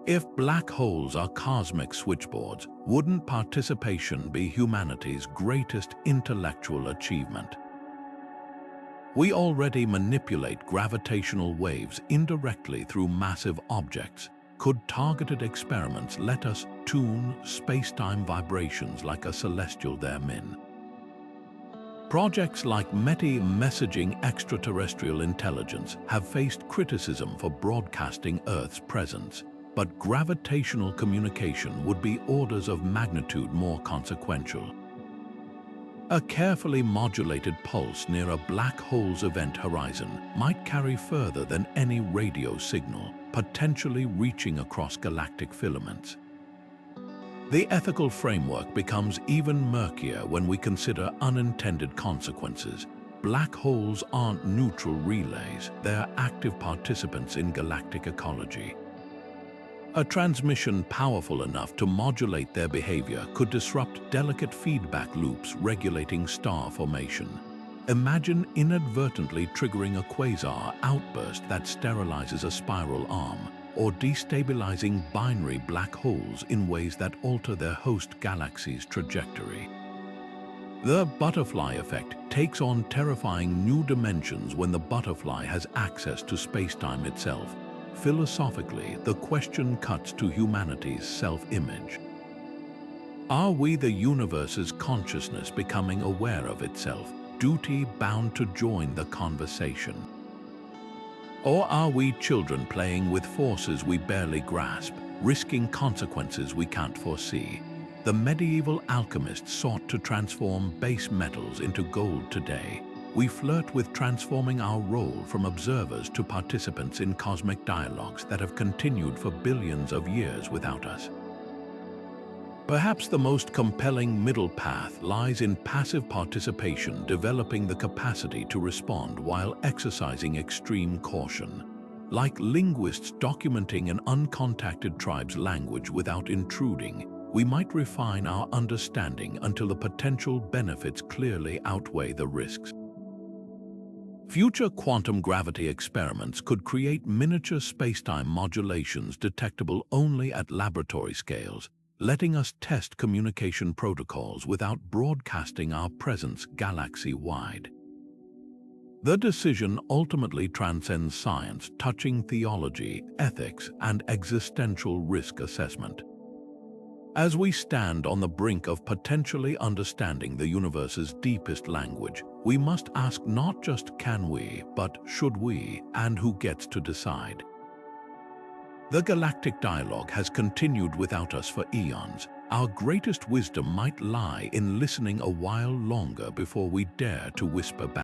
If black holes are cosmic switchboards, wouldn't participation be humanity's greatest intellectual achievement? We already manipulate gravitational waves indirectly through massive objects. Could targeted experiments let us tune spacetime vibrations like a celestial theremin? Projects like messaging extraterrestrial intelligence have faced criticism for broadcasting Earth's presence. But gravitational communication would be orders of magnitude more consequential. A carefully modulated pulse near a black hole's event horizon might carry further than any radio signal, potentially reaching across galactic filaments. The ethical framework becomes even murkier when we consider unintended consequences. Black holes aren't neutral relays, they're active participants in galactic ecology. A transmission powerful enough to modulate their behavior could disrupt delicate feedback loops regulating star formation. Imagine inadvertently triggering a quasar outburst that sterilizes a spiral arm, or destabilizing binary black holes in ways that alter their host galaxy's trajectory. The butterfly effect takes on terrifying new dimensions when the butterfly has access to spacetime itself. Philosophically, the question cuts to humanity's self-image. Are we the universe's consciousness becoming aware of itself, duty-bound to join the conversation? Or are we children playing with forces we barely grasp, risking consequences we can't foresee? The medieval alchemists sought to transform base metals into gold today. We flirt with transforming our role from observers to participants in cosmic dialogues that have continued for billions of years without us. Perhaps the most compelling middle path lies in passive participation, developing the capacity to respond while exercising extreme caution. Like linguists documenting an uncontacted tribe's language without intruding, we might refine our understanding until the potential benefits clearly outweigh the risks. Future quantum gravity experiments could create miniature spacetime modulations detectable only at laboratory scales, letting us test communication protocols without broadcasting our presence galaxy-wide. The decision ultimately transcends science, touching theology, ethics, and existential risk assessment. As we stand on the brink of potentially understanding the universe's deepest language, we must ask not just can we, but should we, and who gets to decide. The galactic dialogue has continued without us for eons. Our greatest wisdom might lie in listening a while longer before we dare to whisper back.